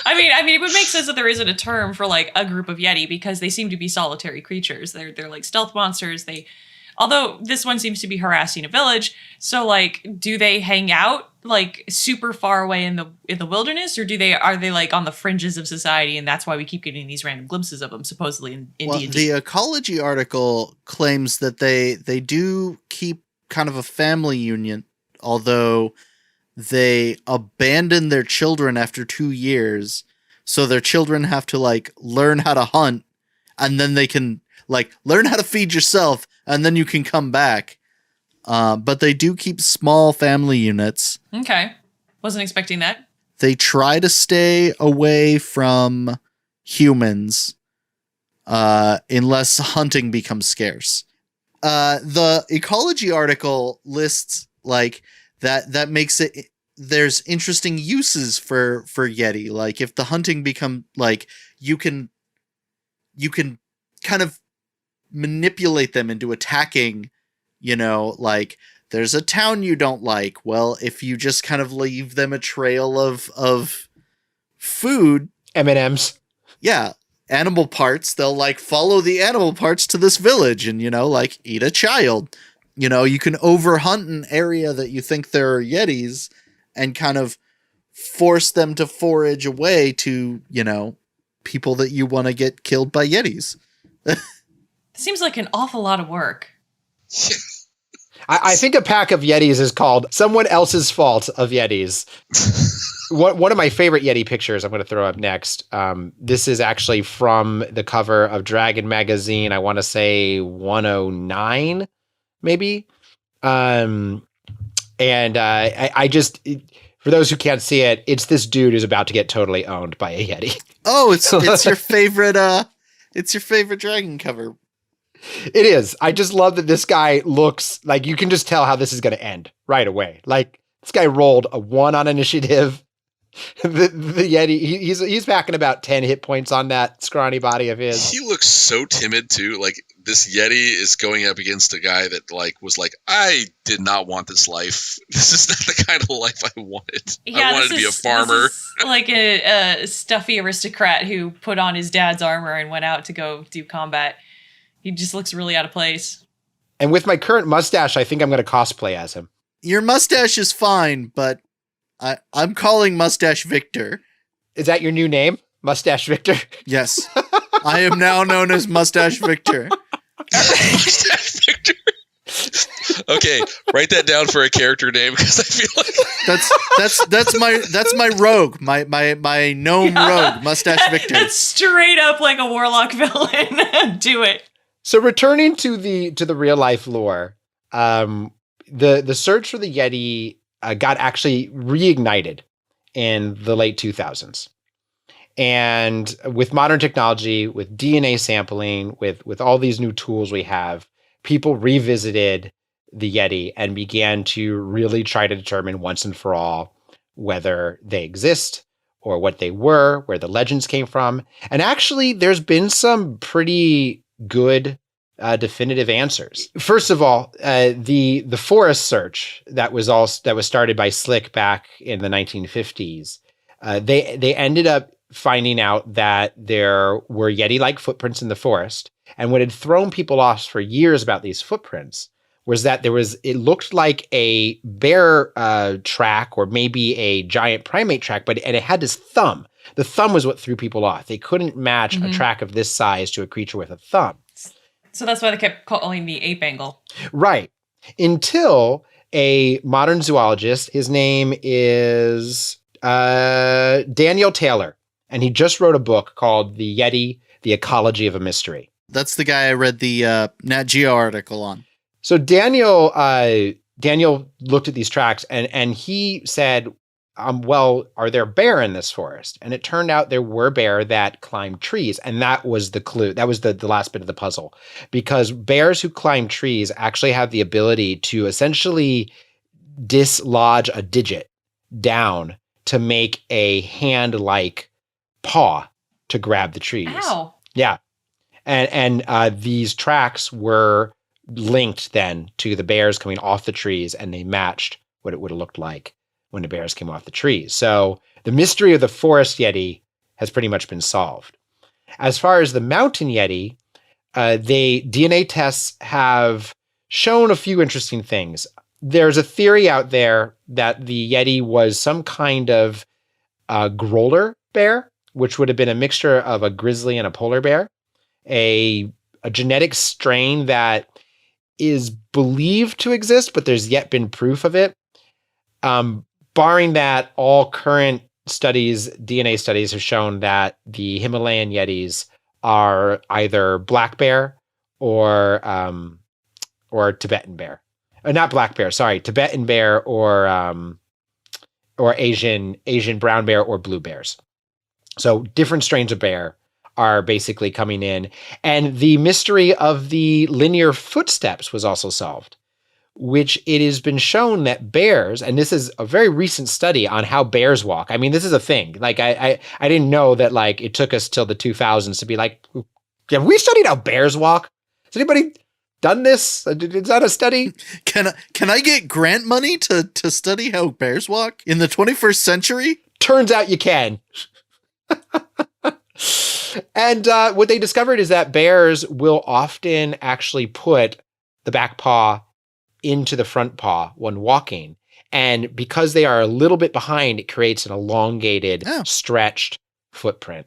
I mean, it would make sense that there isn't a term for like a group of Yeti because they seem to be solitary creatures. They're like stealth monsters. Although this one seems to be harassing a village, so like, do they hang out like super far away in the wilderness, or are they like on the fringes of society, and that's why we keep getting these random glimpses of them supposedly in D&D? The ecology article claims that they do keep kind of a family union, although they abandon their children after 2 years, so their children have to like learn how to hunt, and then they can like learn how to feed yourself, and then you can come back. But they do keep small family units. Okay. Wasn't expecting that. They try to stay away from humans unless hunting becomes scarce. The ecology article lists like that makes it, there's interesting uses for Yeti. Like if the hunting become like, you can kind of manipulate them into attacking, like there's a town you don't like. Well, if you just kind of leave them a trail of food, M&Ms. Yeah, animal parts, they'll like follow the animal parts to this village and, like eat a child. You can overhunt an area that you think there are Yetis and kind of force them to forage away to, people that you want to get killed by Yetis. Seems like an awful lot of work. I think a pack of Yetis is called Someone Else's Fault of Yetis. One of my favorite Yeti pictures I'm going to throw up next. This is actually from the cover of Dragon Magazine. I want to say 109, maybe. I just, for those who can't see it, it's this dude who's about to get totally owned by a Yeti. Oh, it's your favorite. It's your favorite dragon cover. It is. I just love that this guy looks like, you can just tell how this is going to end right away. Like, this guy rolled a 1 on initiative. The Yeti, he's packing about 10 hit points on that scrawny body of his. He looks so timid too. Like, this Yeti is going up against a guy that was like, I did not want this life. This is not the kind of life I wanted. I wanted to be a farmer. This is like a stuffy aristocrat who put on his dad's armor and went out to go do combat. He just looks really out of place. And with my current mustache, I think I'm going to cosplay as him. Your mustache is fine, but I'm calling Mustache Victor. Is that your new name? Mustache Victor? Yes. I am now known as Mustache Victor. Mustache Victor. Okay, write that down for a character name because I feel like that's my rogue, my gnome rogue, Mustache Victor. That's straight up like a warlock villain. Do it. So returning to the real life lore, the search for the Yeti got actually reignited in the late 2000s. And with modern technology, with DNA sampling, with all these new tools we have, people revisited the Yeti and began to really try to determine once and for all whether they exist or what they were, where the legends came from. And actually, there's been some pretty good definitive answers. First of all, the forest search that was started by Slick back in the 1950s, they ended up finding out that there were Yeti-like footprints in the forest. And what had thrown people off for years about these footprints was that it looked like a bear track or maybe a giant primate track, and it had this thumb. The thumb was what threw people off. They couldn't match a track of this size to a creature with a thumb. So that's why they kept calling the ape angle. Right. until a modern zoologist, his name is Daniel Taylor, and he just wrote a book called The Yeti, The Ecology of a Mystery. That's the guy I read the Nat Geo article on. So Daniel looked at these tracks and he said, well, are there bear in this forest? And it turned out there were bear that climbed trees. And that was the clue. That was the last bit of the puzzle, because bears who climb trees actually have the ability to essentially dislodge a digit down to make a hand-like paw to grab the trees. Ow. Yeah. And these tracks were linked then to the bears coming off the trees, and they matched what it would have looked like when the bears came off the trees. So the mystery of the forest Yeti has pretty much been solved. As far as the mountain Yeti, DNA tests have shown a few interesting things. There's a theory out there that the Yeti was some kind of growler bear, which would have been a mixture of a grizzly and a polar bear, a genetic strain that is believed to exist, but there's yet been proof of it. Barring that, all current studies, DNA studies, have shown that the Himalayan Yetis are either black bear or Tibetan bear. Not black bear, sorry, Tibetan bear or Asian brown bear or blue bears. So different strains of bear are basically coming in. And the mystery of the linear footsteps was also solved, which it has been shown that bears, and this is a very recent study on how bears walk. I mean, this is a thing. Like I didn't know that like it took us till the 2000s to be like, have we studied how bears walk? Has anybody done this? Is that a study? Can I get grant money to study how bears walk in the 21st century? Turns out you can. And what they discovered is that bears will often actually put the back paw into the front paw when walking. And because they are a little bit behind, it creates an elongated, stretched footprint.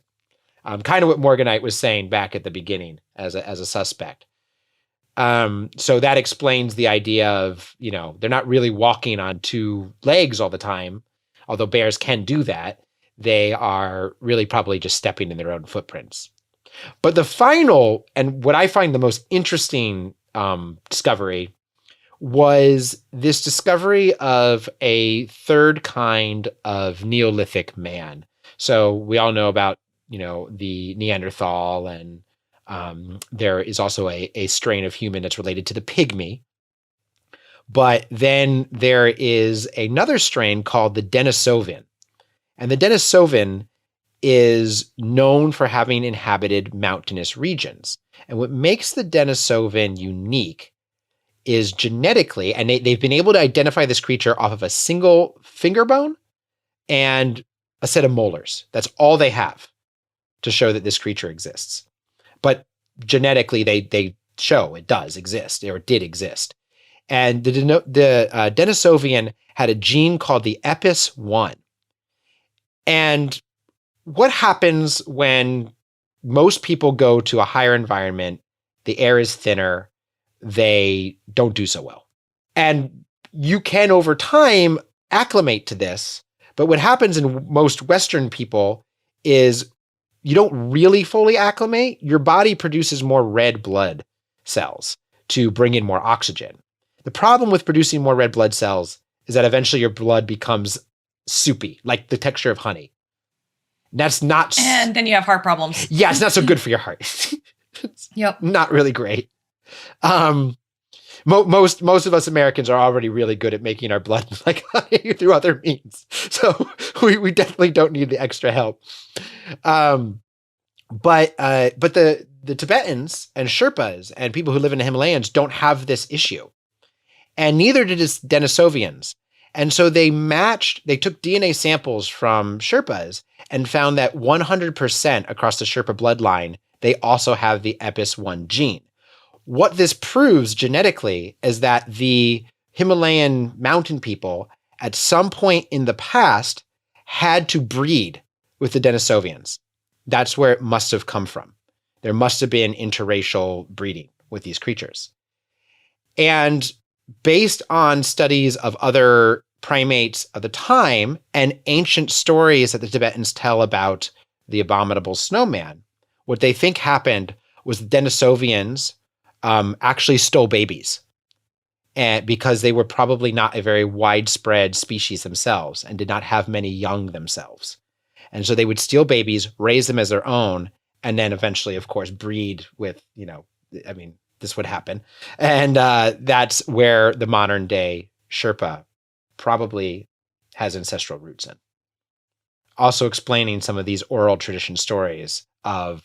Kind of what Morganite was saying back at the beginning as a suspect. So that explains the idea of, they're not really walking on two legs all the time, although bears can do that. They are really probably just stepping in their own footprints. But the final, and what I find the most interesting discovery, was this discovery of a third kind of Neolithic man. So we all know about, the Neanderthal, and there is also a strain of human that's related to the pygmy. But then there is another strain called the Denisovan. And the Denisovan is known for having inhabited mountainous regions. And what makes the Denisovan unique is genetically, and they've been able to identify this creature off of a single finger bone and a set of molars. That's all they have to show that this creature exists. But genetically, they show it does exist, or it did exist. And the Denisovan had a gene called the EPIS1. And what happens when most people go to a higher environment, the air is thinner, they don't do so well. And you can, over time, acclimate to this. But what happens in most Western people is you don't really fully acclimate. Your body produces more red blood cells to bring in more oxygen. The problem with producing more red blood cells is that eventually your blood becomes soupy, like the texture of honey. That's not... And then you have heart problems. Yeah, it's not so good for your heart. Yep. Not really great. Most of us Americans are already really good at making our blood like honey through other means. So we definitely don't need the extra help. But the Tibetans and Sherpas and people who live in the Himalayas don't have this issue. And neither did Denisovians. And so they took DNA samples from Sherpas and found that 100% across the Sherpa bloodline, they also have the EPIS1 gene. What this proves genetically is that the Himalayan mountain people at some point in the past had to breed with the Denisovians. That's where it must have come from. There must have been interracial breeding with these creatures. And based on studies of other primates of the time and ancient stories that the Tibetans tell about the abominable snowman, what they think happened was the Denisovians actually stole babies, and because they were probably not a very widespread species themselves and did not have many young themselves. And so they would steal babies, raise them as their own, and then eventually, of course, breed with, this would happen. And that's where the modern day Sherpa probably has ancestral roots in. Also explaining some of these oral tradition stories of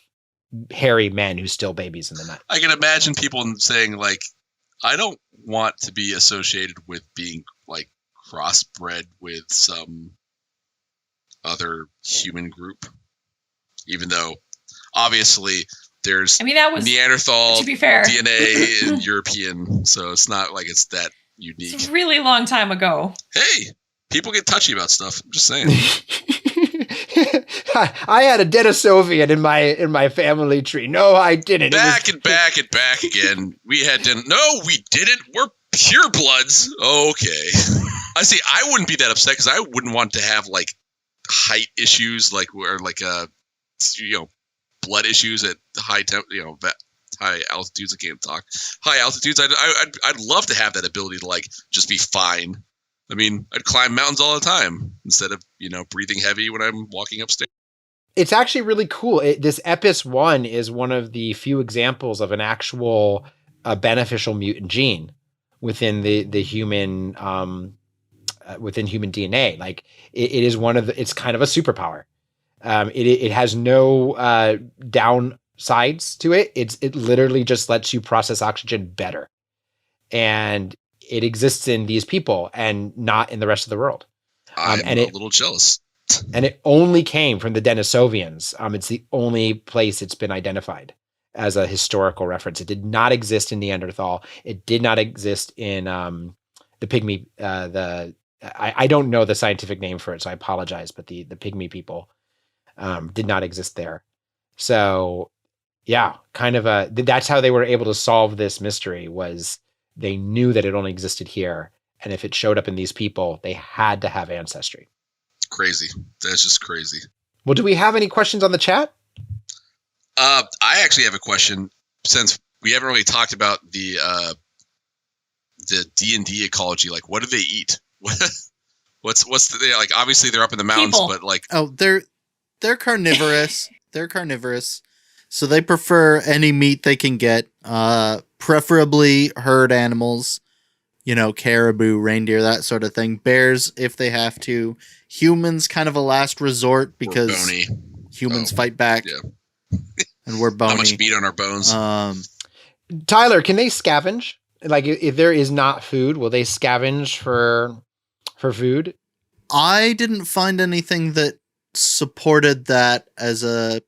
hairy men who steal babies in the night. I can imagine people saying, like, I don't want to be associated with being, like, crossbred with some other human group, even though obviously there's that was Neanderthal to be fair DNA and European, so it's not like it's that unique. It's a really long time ago. Hey, people get touchy about stuff. I'm just saying. I had a Denisovian in my family tree. No, I didn't. Back again. We didn't. No, we didn't. We're purebloods. Okay. I see. I wouldn't be that upset because I wouldn't want to have like height issues, like where like blood issues at high high altitudes. I can't talk. High altitudes. I'd love to have that ability to like just be fine. I mean, I'd climb mountains all the time instead of, breathing heavy when I'm walking upstairs. It's actually really cool. This Epis 1 is one of the few examples of an actual beneficial mutant gene within the human within human DNA. Like it is it's kind of a superpower. It has no downsides to it. It literally just lets you process oxygen better. And it exists in these people and not in the rest of the world. I'm a little jealous. And it only came from the Denisovians. It's the only place it's been identified as a historical reference. It did not exist in Neanderthal. It did not exist in the pygmy. I don't know the scientific name for it, so I apologize. But the pygmy people did not exist there. So yeah, kind of that's how they were able to solve this mystery. Was they knew that it only existed here, and if it showed up in these people, they had to have ancestry. Crazy. That's just crazy. Well, do we have any questions on the chat? I actually have a question, since we haven't really talked about the D&D ecology. Like, what do they eat? what's like? Obviously, they're up in the mountains, People. But like, they're carnivorous. They're carnivorous, so they prefer any meat they can get. Preferably herd animals, caribou, reindeer, that sort of thing. Bears, if they have to. Humans, kind of a last resort because humans fight back. Yeah. And we're bony. Not much meat on our bones. Tyler, can they scavenge? Like, if there is not food, will they scavenge for food? I didn't find anything that supported that as a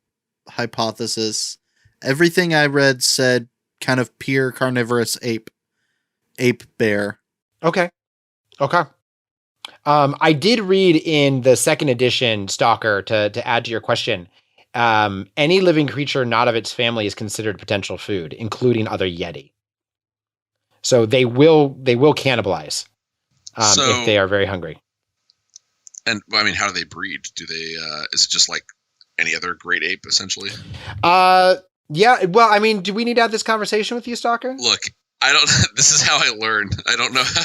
hypothesis. Everything I read said kind of pure carnivorous ape bear. Okay. I did read in the second edition Stalker, to add to your question, any living creature not of its family is considered potential food, including other Yeti. So they will cannibalize if they are very hungry. And I mean, how do they breed? Do they? Is it just like any other great ape, essentially? Yeah. Well, I mean, do we need to have this conversation with you, Stalker? Look, I don't. This is how I learned. I don't know how.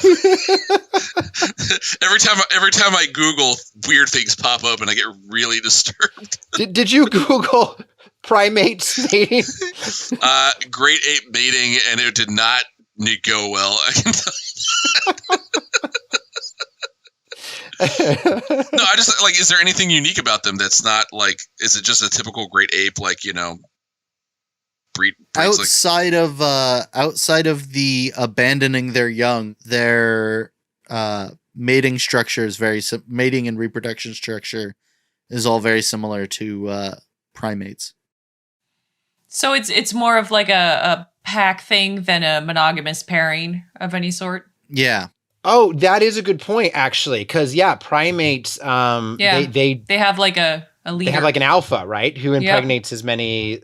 every time I Google, weird things pop up, and I get really disturbed. Did you Google primates mating? Great ape mating, and it did not go well. I can tell you. No, I just like. Is there anything unique about them that's not like? Is it just a typical great ape, like breed outside of the abandoning their young, their mating structure is mating and reproduction structure is all very similar to primates. So it's more of like a pack thing than a monogamous pairing of any sort. Yeah. Oh, that is a good point, actually, because primates. They have like a leader. They have like an alpha, right? Who impregnates as many.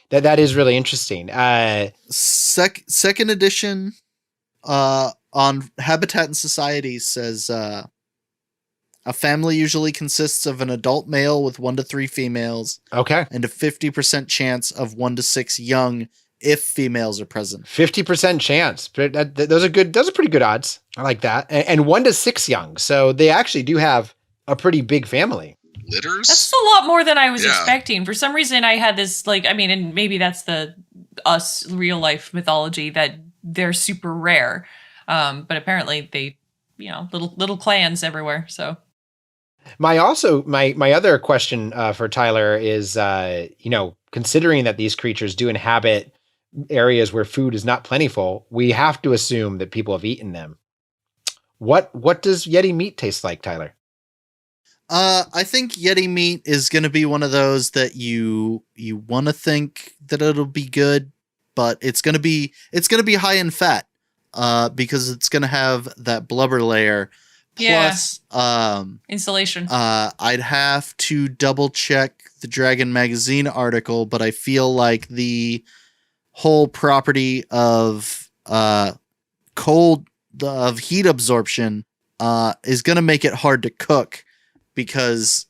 That is really interesting. Second edition on Habitat and Society says a family usually consists of an adult male with 1 to 3 females Okay. and a 50% chance of 1 to 6 young if females are present. 50% chance. Those are good. Those are pretty good odds. I like that. And 1 to 6 young. So they actually do have a pretty big family. Litters? That's a lot more than I was Yeah. expecting. For some reason, I had this, like, I mean, and maybe that's the us real life mythology that they're super rare. But apparently they, little clans everywhere. So My other question for Tyler is, considering that these creatures do inhabit areas where food is not plentiful, we have to assume that people have eaten them. What does Yeti meat taste like, Tyler? I think Yeti meat is going to be one of those that you want to think that it'll be good, but it's going to be high in fat, because it's going to have that blubber layer. Plus, insulation. I'd have to double check the Dragon Magazine article, but I feel like the whole property of heat absorption is going to make it hard to cook, because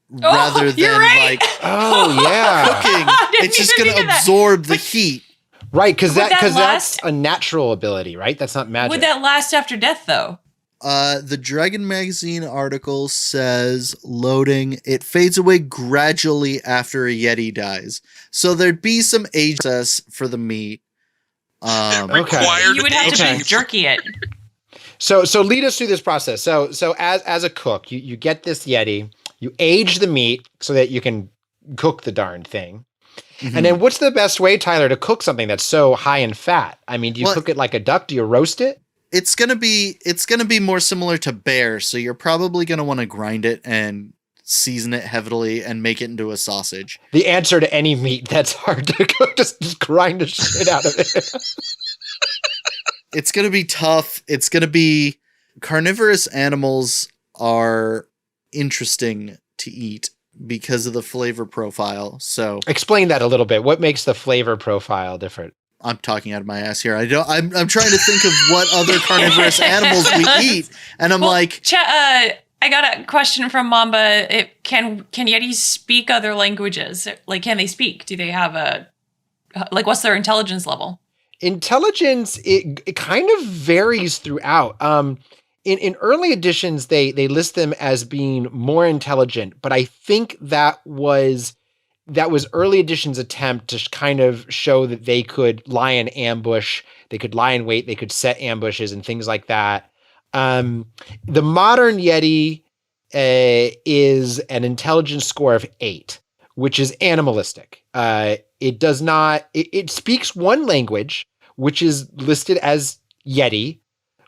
rather than right. Cooking, it's just going to absorb the heat. Right, because that's last? a natural ability, right? That's not magic. Would that last after death, though? The Dragon Magazine article says loading. It fades away gradually after a Yeti dies. So there'd be some age process for the meat. Required You would have to aging. jerky it. So lead us through this process. So as a cook, you get this Yeti, you age the meat so that you can cook the darn thing. Mm-hmm. And then what's the best way, Tyler, to cook something that's so high in fat? I mean, do you cook it like a duck? Do you roast it? It's gonna be more similar to bear, so you're probably gonna want to grind it and season it heavily and make it into a sausage. The answer to any meat that's hard to cook, just grind the shit out of it. It's gonna be tough. It's gonna be carnivorous animals are interesting to eat because of the flavor profile. So Explain that a little bit. What makes the flavor profile different? I'm talking out of my ass here. I'm trying to think of what other carnivorous animals we eat, and I'm I got a question from Mamba. Can Yetis speak other languages? Like, can they speak? Do they have what's their intelligence level? Intelligence, it kind of varies throughout. In early editions, they list them as being more intelligent, but I think that was early edition's attempt to kind of show that they could lie in ambush, they could lie in wait, they could set ambushes and things like that. The modern Yeti is an intelligence score of 8, which is animalistic. It speaks one language, which is listed as Yeti,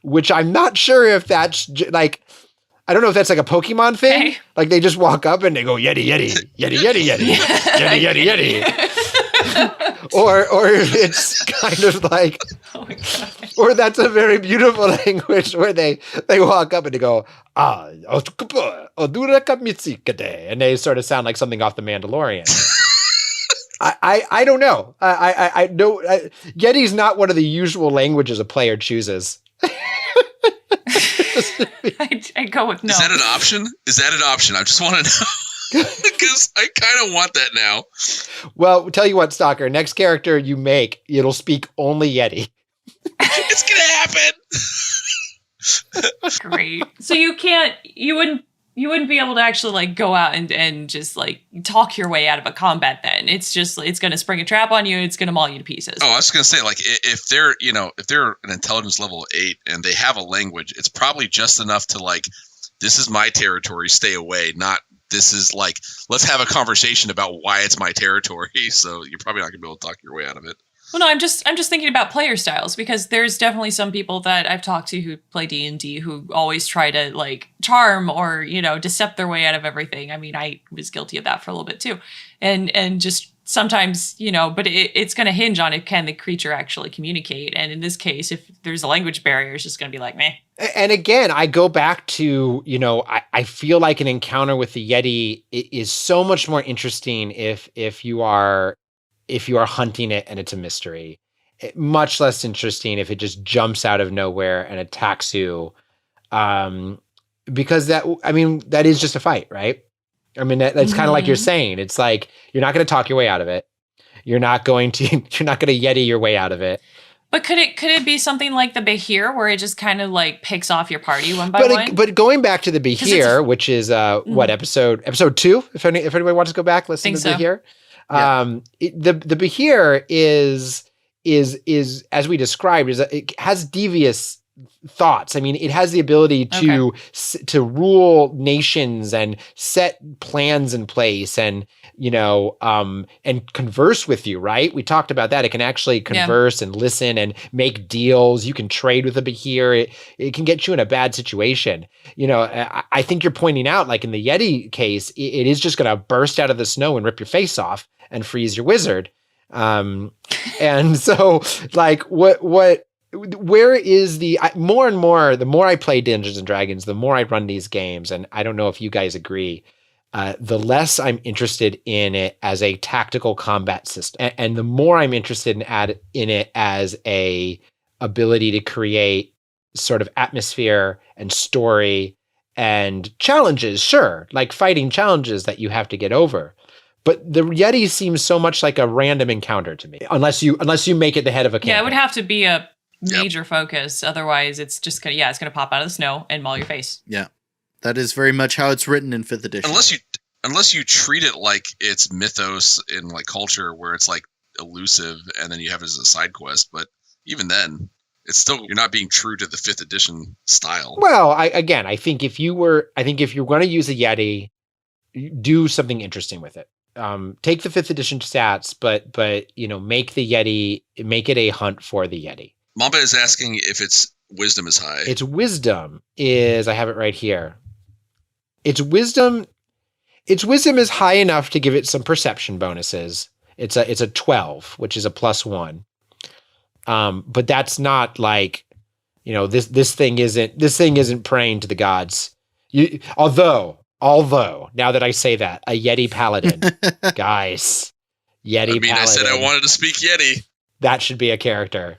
which I'm not sure if that's I don't know if that's like a Pokemon thing. Okay. Like they just walk up and they go Yeti, Yeti, Yeti, Yeti, Yeti, Yeti, Yeti, Yeti. Or if it's kind of like, Oh my God. or that's a very beautiful language where they walk up and they go, and they sort of sound like something off The Mandalorian. I don't know. I know Yeti's not one of the usual languages a player chooses. I'd go with no. Is that an option? I just want to know. Because I kind of want that now. Well, tell you what, Stalker, next character you make, it'll speak only Yeti. It's going to happen. Great. So you wouldn't be able to actually go out and just talk your way out of a combat then. It's going to spring a trap on you. It's going to maul you to pieces. Oh, I was going to say, if they're an intelligence level 8 and they have a language, it's probably just enough to this is my territory, stay away. Not this is let's have a conversation about why it's my territory. So you're probably not going to be able to talk your way out of it. Well, no, I'm just thinking about player styles, because there's definitely some people that I've talked to who play D&D who always try to charm or, decept their way out of everything. I mean, I was guilty of that for a little bit too. And just sometimes, but it's going to hinge on can the creature actually communicate. And in this case, if there's a language barrier, it's just going to be meh. And again, I go back to, I feel like an encounter with the Yeti is so much more interesting if you are hunting it and it's a mystery. much less interesting if it just jumps out of nowhere and attacks you. Because that is just a fight, right? I mean, that's kind of like you're saying. It's like, you're not going to talk your way out of it. You're not going to Yeti your way out of it. But could it be something like the Behir, where it just kind of like picks off your party one by one? But going back to the Behir, which is what episode 2? If anybody wants to go back, listen to the Behir. The Behir is as we described, it has devious thoughts. I mean, it has the ability to rule nations and set plans in place, and and converse with you, right? We talked about that. It can actually converse and listen and make deals. You can trade with a Behir. It can get you in a bad situation. I think you're pointing out, like in the Yeti case, it is just going to burst out of the snow and rip your face off and freeze your wizard. And so, like, where is the more and more, the more I play Dungeons and Dragons, the more I run these games, and I don't know if you guys agree, the less I'm interested in it as a tactical combat system, and the more I'm interested in it as a ability to create sort of atmosphere and story and challenges, sure, like fighting challenges that you have to get over. But the Yeti seems so much like a random encounter to me, unless you make it the head of a campaign. Yeah, it would have to be a major focus. Otherwise, it's just it's gonna pop out of the snow and maul your face. Yeah, that is very much how it's written in 5th edition. Unless you treat it like it's mythos in like culture, where it's like elusive, and then you have it as a side quest. But even then, it's still, you're not being true to the 5th edition style. Well, I think if you're going to use a Yeti, do something interesting with it. Take the 5th edition stats, but make the Yeti, make it a hunt for the Yeti. Wampa is asking if its wisdom is high. Its wisdom is, I have it right here. Its wisdom is high enough to give it some perception bonuses. It's a 12, which is a +1. But that's not like, this thing isn't praying to the gods. Although now that I say that, a Yeti paladin, guys, Yeti paladin. I said I wanted to speak Yeti. That should be a character.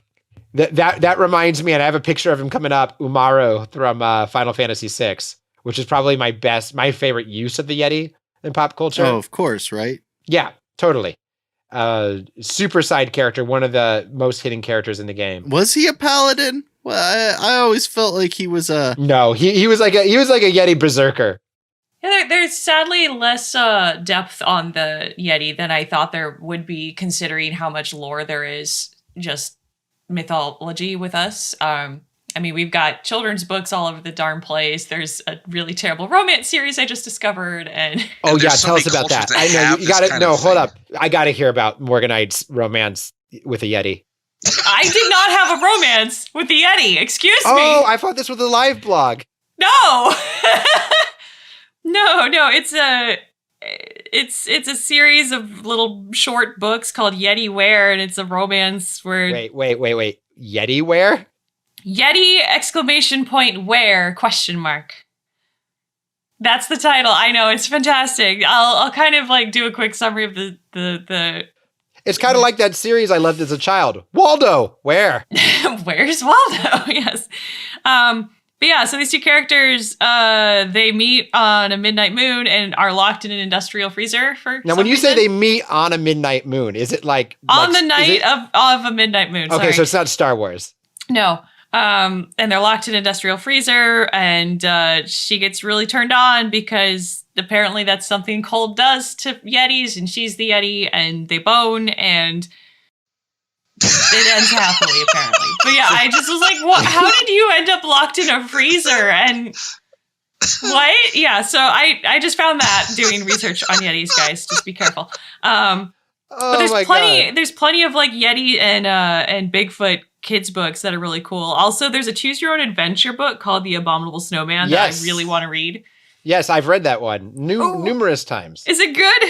That reminds me, and I have a picture of him coming up, Umaru from Final Fantasy VI, which is probably my favorite use of the Yeti in pop culture. Oh, of course, right? Yeah, totally. Super side character, one of the most hidden characters in the game. Was he a paladin? Well, I always felt like he was a... No, he was like a Yeti berserker. Yeah, there's sadly less depth on the Yeti than I thought there would be, considering how much lore there is, just mythology with us. We've got children's books all over the darn place. There's a really terrible romance series I just discovered, and tell us about that. I know you got it. No, hold up. I got to hear about Morganite's romance with a Yeti. I did not have a romance with the Yeti. Excuse me. Oh, I thought this was a live blog. No. No, it's a series of little short books called Yeti Ware, and it's a romance where... Wait. Yeti Ware? Yeti ! Where ? That's the title. I know, it's fantastic. I'll kind of like do a quick summary of the It's kind of like that series I loved as a child. Waldo, where? Where's Waldo? Yes. But yeah, so these two characters, they meet on a midnight moon and are locked in an industrial freezer for Now, when you say they meet on a midnight moon, is it like... On the night of a midnight moon, Okay, so it's not Star Wars. No. And they're locked in an industrial freezer, and she gets really turned on because apparently that's something cold does to Yetis, and she's the Yeti, and they bone, and... it ends happily, apparently. But yeah, I just was like, what? How did you end up locked in a freezer? And what? Yeah, so I just found that doing research on Yetis, guys. Just be careful. But there's plenty of like Yeti and Bigfoot kids books that are really cool. Also, there's a choose your own adventure book called The Abominable Snowman that I really want to read. Yes, I've read that one numerous times. Is it good?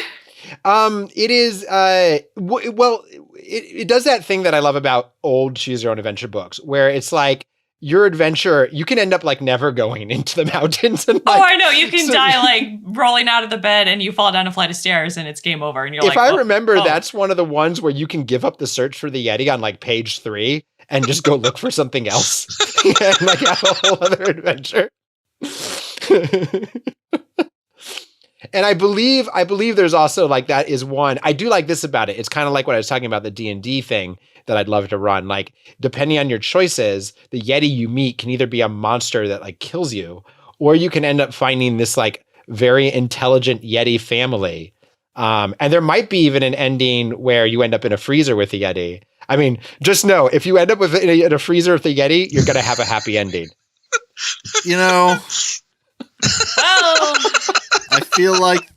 It is, it does that thing that I love about old choose your own adventure books, where it's like, your adventure, you can end up like never going into the mountains. And, like, oh, I know. You can die like rolling out of the bed and you fall down a flight of stairs and it's game over. And you're if like, I remember, that's one of the ones where you can give up the search for the Yeti on like page 3 and just go look for something else and like have a whole other adventure. And I believe there's also like that is one. I do like this about it. It's kind of like what I was talking about, the D&D thing that I'd love to run. Like, depending on your choices, the Yeti you meet can either be a monster that like kills you, or you can end up finding this like very intelligent Yeti family. And there might be even an ending where you end up in a freezer with the Yeti. I mean, just know, if you end up in a freezer with the Yeti, you're going to have a happy ending. You know, well, I feel like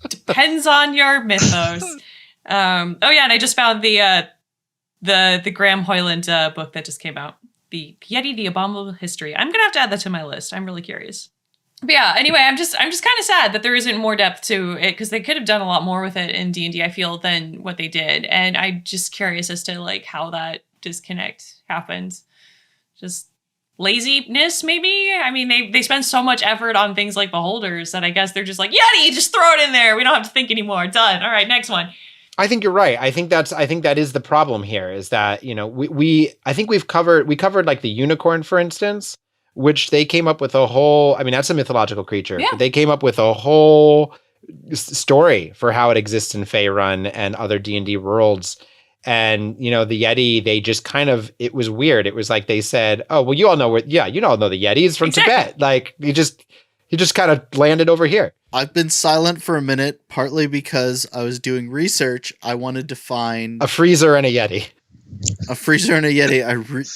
depends on your mythos. Oh yeah, and I just found the Graham Hoyland book that just came out, the Yeti: The Abominable History. I'm gonna have to add that to my list. I'm really curious. But yeah, anyway, I'm just kind of sad that there isn't more depth to it, because they could have done a lot more with it in D&D, I feel, than what they did. And I'm just curious as to like how that disconnect happens. Just laziness, maybe? I mean, they spend so much effort on things like beholders that I guess they're just like, Yeti, just throw it in there. We don't have to think anymore. Done. All right, next one. I think you're right. I think that is the problem here, is that, you know, I think we covered like the unicorn, for instance, which they came up with a whole, I mean, that's a mythological creature, yeah. But they came up with a whole story for how it exists in Faerun and other D&D worlds. And, you know, the Yeti, they just kind of, it was weird. It was like they said, oh, well, you all know the Yeti is from Tibet. Like, he just kind of landed over here. I've been silent for a minute, partly because I was doing research. I wanted to find a freezer and a Yeti. A freezer and a Yeti.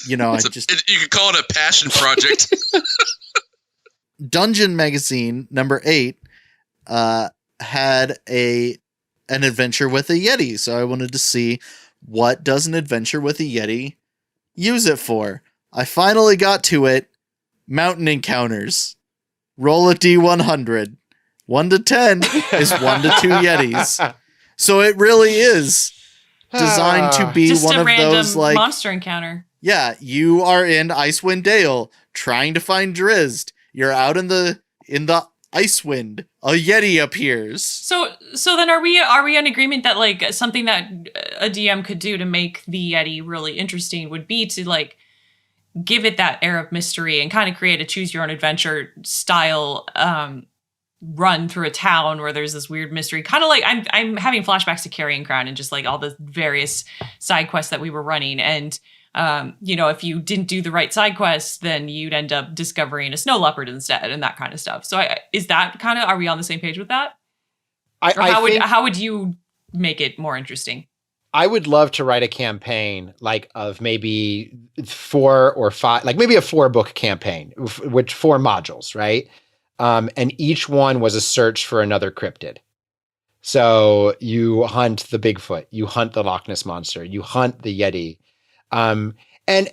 You could call it a passion project. Dungeon Magazine number 8 had an adventure with a Yeti, so I wanted to see what does an adventure with a Yeti use it for. I finally got to it. Mountain encounters. Roll a D100. 1 to 10 is 1 to 2 Yetis. So it really is designed to be just one a of random those, like, monster encounter. Yeah, you are in Icewind Dale trying to find Drizzt. You're out in the Icewind. A Yeti appears. So then are we in agreement that like something that a DM could do to make the Yeti really interesting would be to like give it that air of mystery and kind of create a choose your own adventure style run through a town where there's this weird mystery, kind of like I'm having flashbacks to Carrying Crown and just like all the various side quests that we were running. And you know, if you didn't do the right side quests, then you'd end up discovering a snow leopard instead and that kind of stuff. So is that kind of, are we on the same page with that? How would you make it more interesting? I would love to write a campaign like of maybe 4 or 5, like maybe a 4-book campaign, which 4 modules, right? And each one was a search for another cryptid. So you hunt the Bigfoot, you hunt the Loch Ness Monster, you hunt the Yeti. And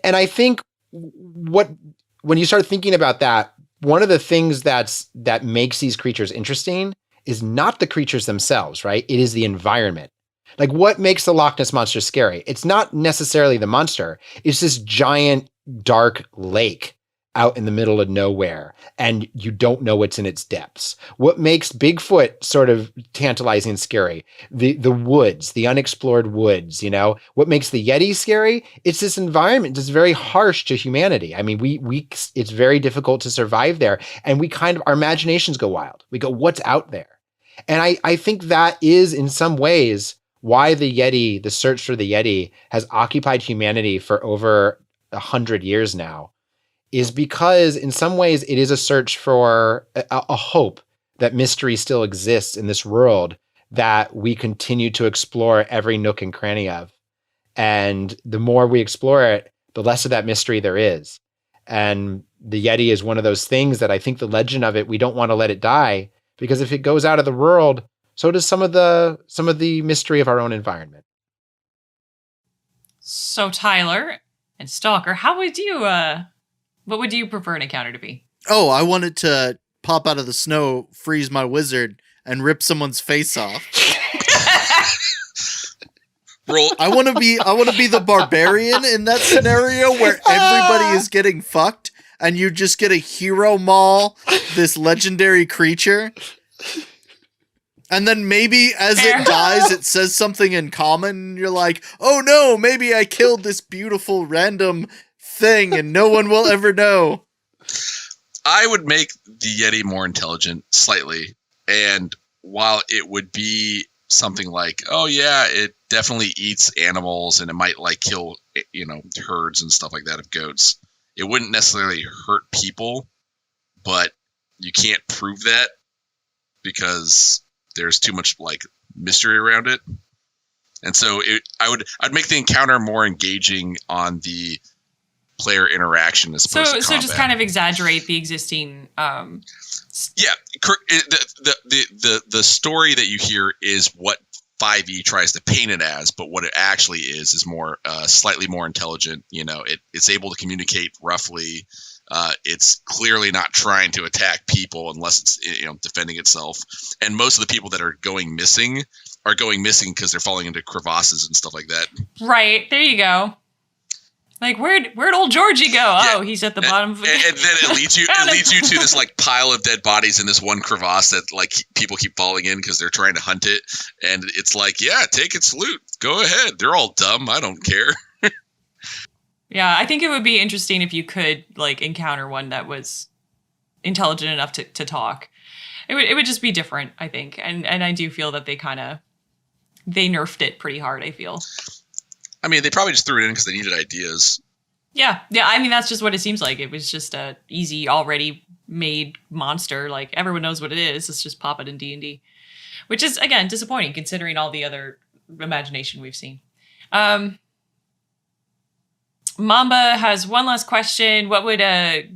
I think when you start thinking about that, one of the things that makes these creatures interesting is not the creatures themselves, right? It is the environment. Like, what makes the Loch Ness Monster scary? It's not necessarily the monster. It's this giant, dark lake out in the middle of nowhere, and you don't know what's in its depths. What makes Bigfoot sort of tantalizing and scary? The woods, the unexplored woods, you know? What makes the Yeti scary? It's this environment that's very harsh to humanity. I mean, it's very difficult to survive there, and our imaginations go wild. We go, what's out there? And I think that is, in some ways, why the search for the Yeti has occupied humanity for over 100 years now, is because in some ways it is a search for a hope that mystery still exists in this world that we continue to explore every nook and cranny of. And the more we explore it, the less of that mystery there is. And the Yeti is one of those things that I think the legend of it, we don't want to let it die, because if it goes out of the world, so does some of the mystery of our own environment. So Tyler and Stalker, what would you prefer an encounter to be? Oh, I wanted to pop out of the snow, freeze my wizard, and rip someone's face off. Roll. I want to be the barbarian in that scenario where everybody is getting fucked and you just get a hero maul this legendary creature. And then maybe as it dies, it says something in common. And you're like, oh no, maybe I killed this beautiful random thing and no one will ever know. I would make the Yeti more intelligent slightly. And while it would be something like, oh yeah, it definitely eats animals and it might like kill, herds and stuff like that of goats. It wouldn't necessarily hurt people, but you can't prove that because there's too much like mystery around it. And so I'd make the encounter more engaging on the player interaction as opposed to combat. So just kind of exaggerate the existing Yeah, the story that you hear is what 5e tries to paint it as, but what it actually is more slightly more intelligent. It's able to communicate roughly. It's clearly not trying to attack people unless it's defending itself. And most of the people that are going missing because they're falling into crevasses and stuff like that. Right, there you go. Like, where'd old Georgie go? Yeah. Oh, he's at the bottom of it. And then it leads you to this like pile of dead bodies in this one crevasse that like people keep falling in because they're trying to hunt it. And it's like, yeah, take its loot. Go ahead. They're all dumb. I don't care. Yeah, I think it would be interesting if you could like encounter one that was intelligent enough to talk. It would just be different, I think. And I do feel that they nerfed it pretty hard, I feel. I mean, they probably just threw it in because they needed ideas. Yeah. I mean, that's just what it seems like. It was just a easy, already made monster. Like, everyone knows what it is. Let's just pop it in D&D. Which is, again, disappointing considering all the other imagination we've seen. Mamba has one last question. What would a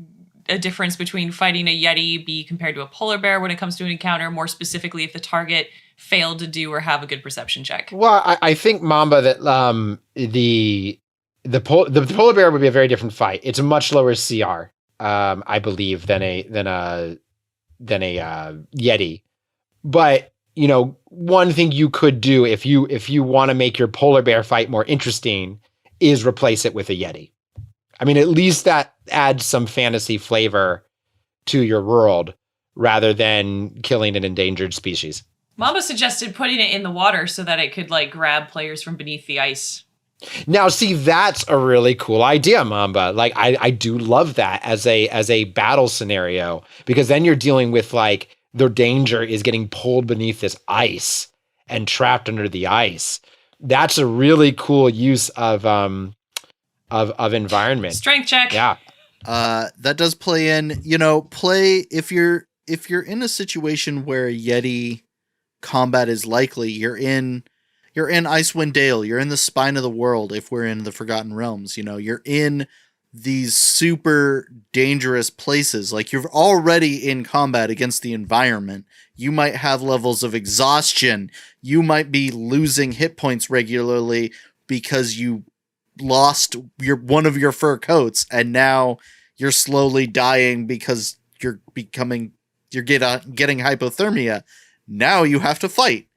difference between fighting a Yeti be compared to a polar bear when it comes to an encounter? More specifically, if the target failed to do or have a good perception check. Well, I think Mamba that the polar bear would be a very different fight. It's a much lower CR, I believe, than a Yeti. But one thing you could do if you want to make your polar bear fight more interesting is replace it with a Yeti. I mean, at least that adds some fantasy flavor to your world rather than killing an endangered species. Mamba suggested putting it in the water so that it could like grab players from beneath the ice. Now, see, that's a really cool idea, Mamba. Like, I do love that as a battle scenario, because then you're dealing with like their danger is getting pulled beneath this ice and trapped under the ice. That's a really cool use of environment. Strength check. Yeah. That does play in, if you're in a situation where Yeti combat is likely, you're in Icewind Dale, you're in the spine of the world. If we're in the Forgotten Realms, you're in these super dangerous places. Like, you're already in combat against the environment. You might have levels of exhaustion. You might be losing hit points regularly because you lost one of your fur coats, and now you're slowly dying because you're getting hypothermia. Now you have to fight.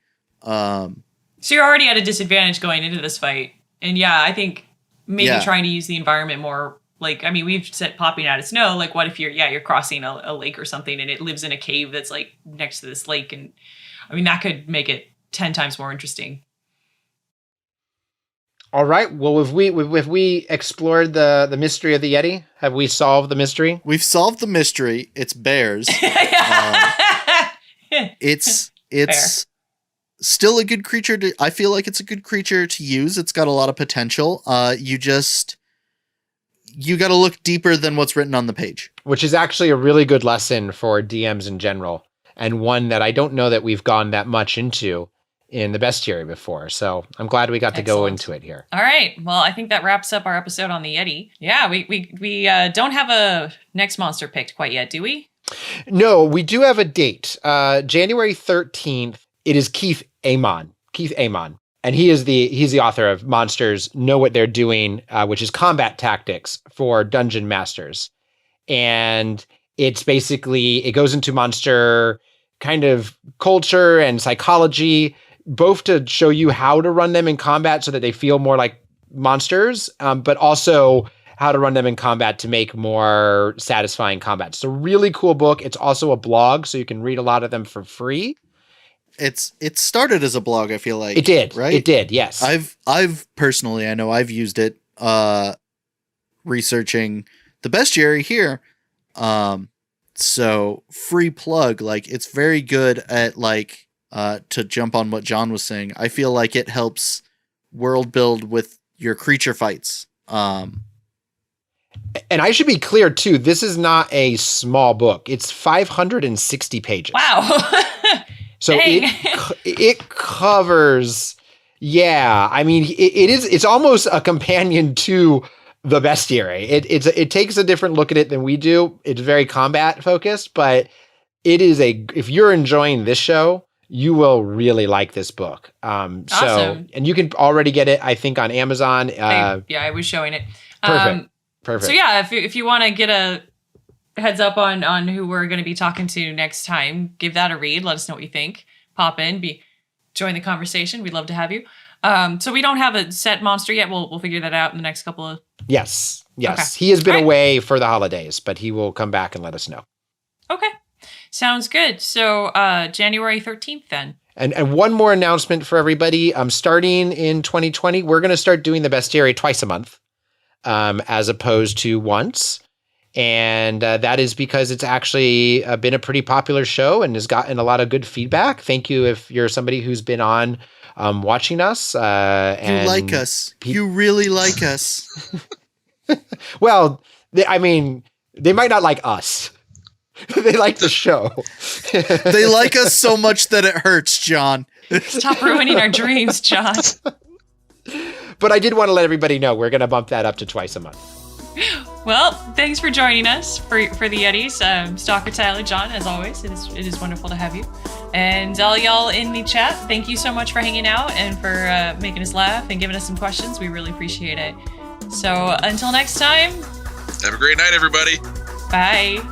So you're already at a disadvantage going into this fight. And yeah, I think maybe trying to use the environment more. Like, I mean, we've said popping out of snow. Like, what if you're crossing a lake or something and it lives in a cave that's like next to this lake? And I mean, that could make it 10 times more interesting. All right. Well, have we explored the mystery of the Yeti? Have we solved the mystery? We've solved the mystery. It's bears. It's Fair. Still a good creature I feel like it's a good creature to use. It's got a lot of potential. You got to look deeper than what's written on the page. Which is actually a really good lesson for DMs in general, and one that I don't know that we've gone that much into in the Bestiary before. So I'm glad we got to go into it here. All right. Well, I think that wraps up our episode on the Yeti. Yeah, we don't have a next monster picked quite yet, do we? No, we do have a date. January 13th. It is Keith Amon. And he's the author of Monsters Know What They're Doing, which is combat tactics for dungeon masters. And it's basically, it goes into monster kind of culture and psychology, both to show you how to run them in combat so that they feel more like monsters, but also how to run them in combat to make more satisfying combat. It's a really cool book. It's also a blog, so you can read a lot of them for free. It started as a blog, I feel like. It did, right? It did, yes. I've personally, I know I've used it researching the bestiary here. So free plug, like it's very good at like to jump on what John was saying. I feel like it helps world build with your creature fights. And I should be clear too, this is not a small book. It's 560 pages. Wow. So it covers, I mean, it's almost a companion to the bestiary. It takes a different look at it than we do. It's very combat focused, but if you're enjoying this show, you will really like this book. Awesome. So, and you can already get it, I think, on Amazon. I was showing it. Perfect. So yeah, if you want to get a heads up on who we're going to be talking to next time, give that a read. Let us know what you think. Pop in, join the conversation. We'd love to have you. So we don't have a set monster yet. We'll figure that out in the next couple of. Yes. Okay. He has been All right. away for the holidays, but he will come back and let us know. Okay, sounds good. So January 13th then. And one more announcement for everybody. Starting in 2020, we're going to start doing the bestiary twice a month, as opposed to once. And that is because it's actually been a pretty popular show and has gotten a lot of good feedback. Thank you if you're somebody who's been on watching us. You like us. You really like us. Well, they might not like us. They like the show. They like us so much that it hurts, John. Stop ruining our dreams, John. But I did want to let everybody know we're going to bump that up to twice a month. Well, thanks for joining us for the Yetis. Stalker, Tyler, John, as always, it is wonderful to have you. And all y'all in the chat, thank you so much for hanging out and for making us laugh and giving us some questions. We really appreciate it. So until next time. Have a great night, everybody. Bye.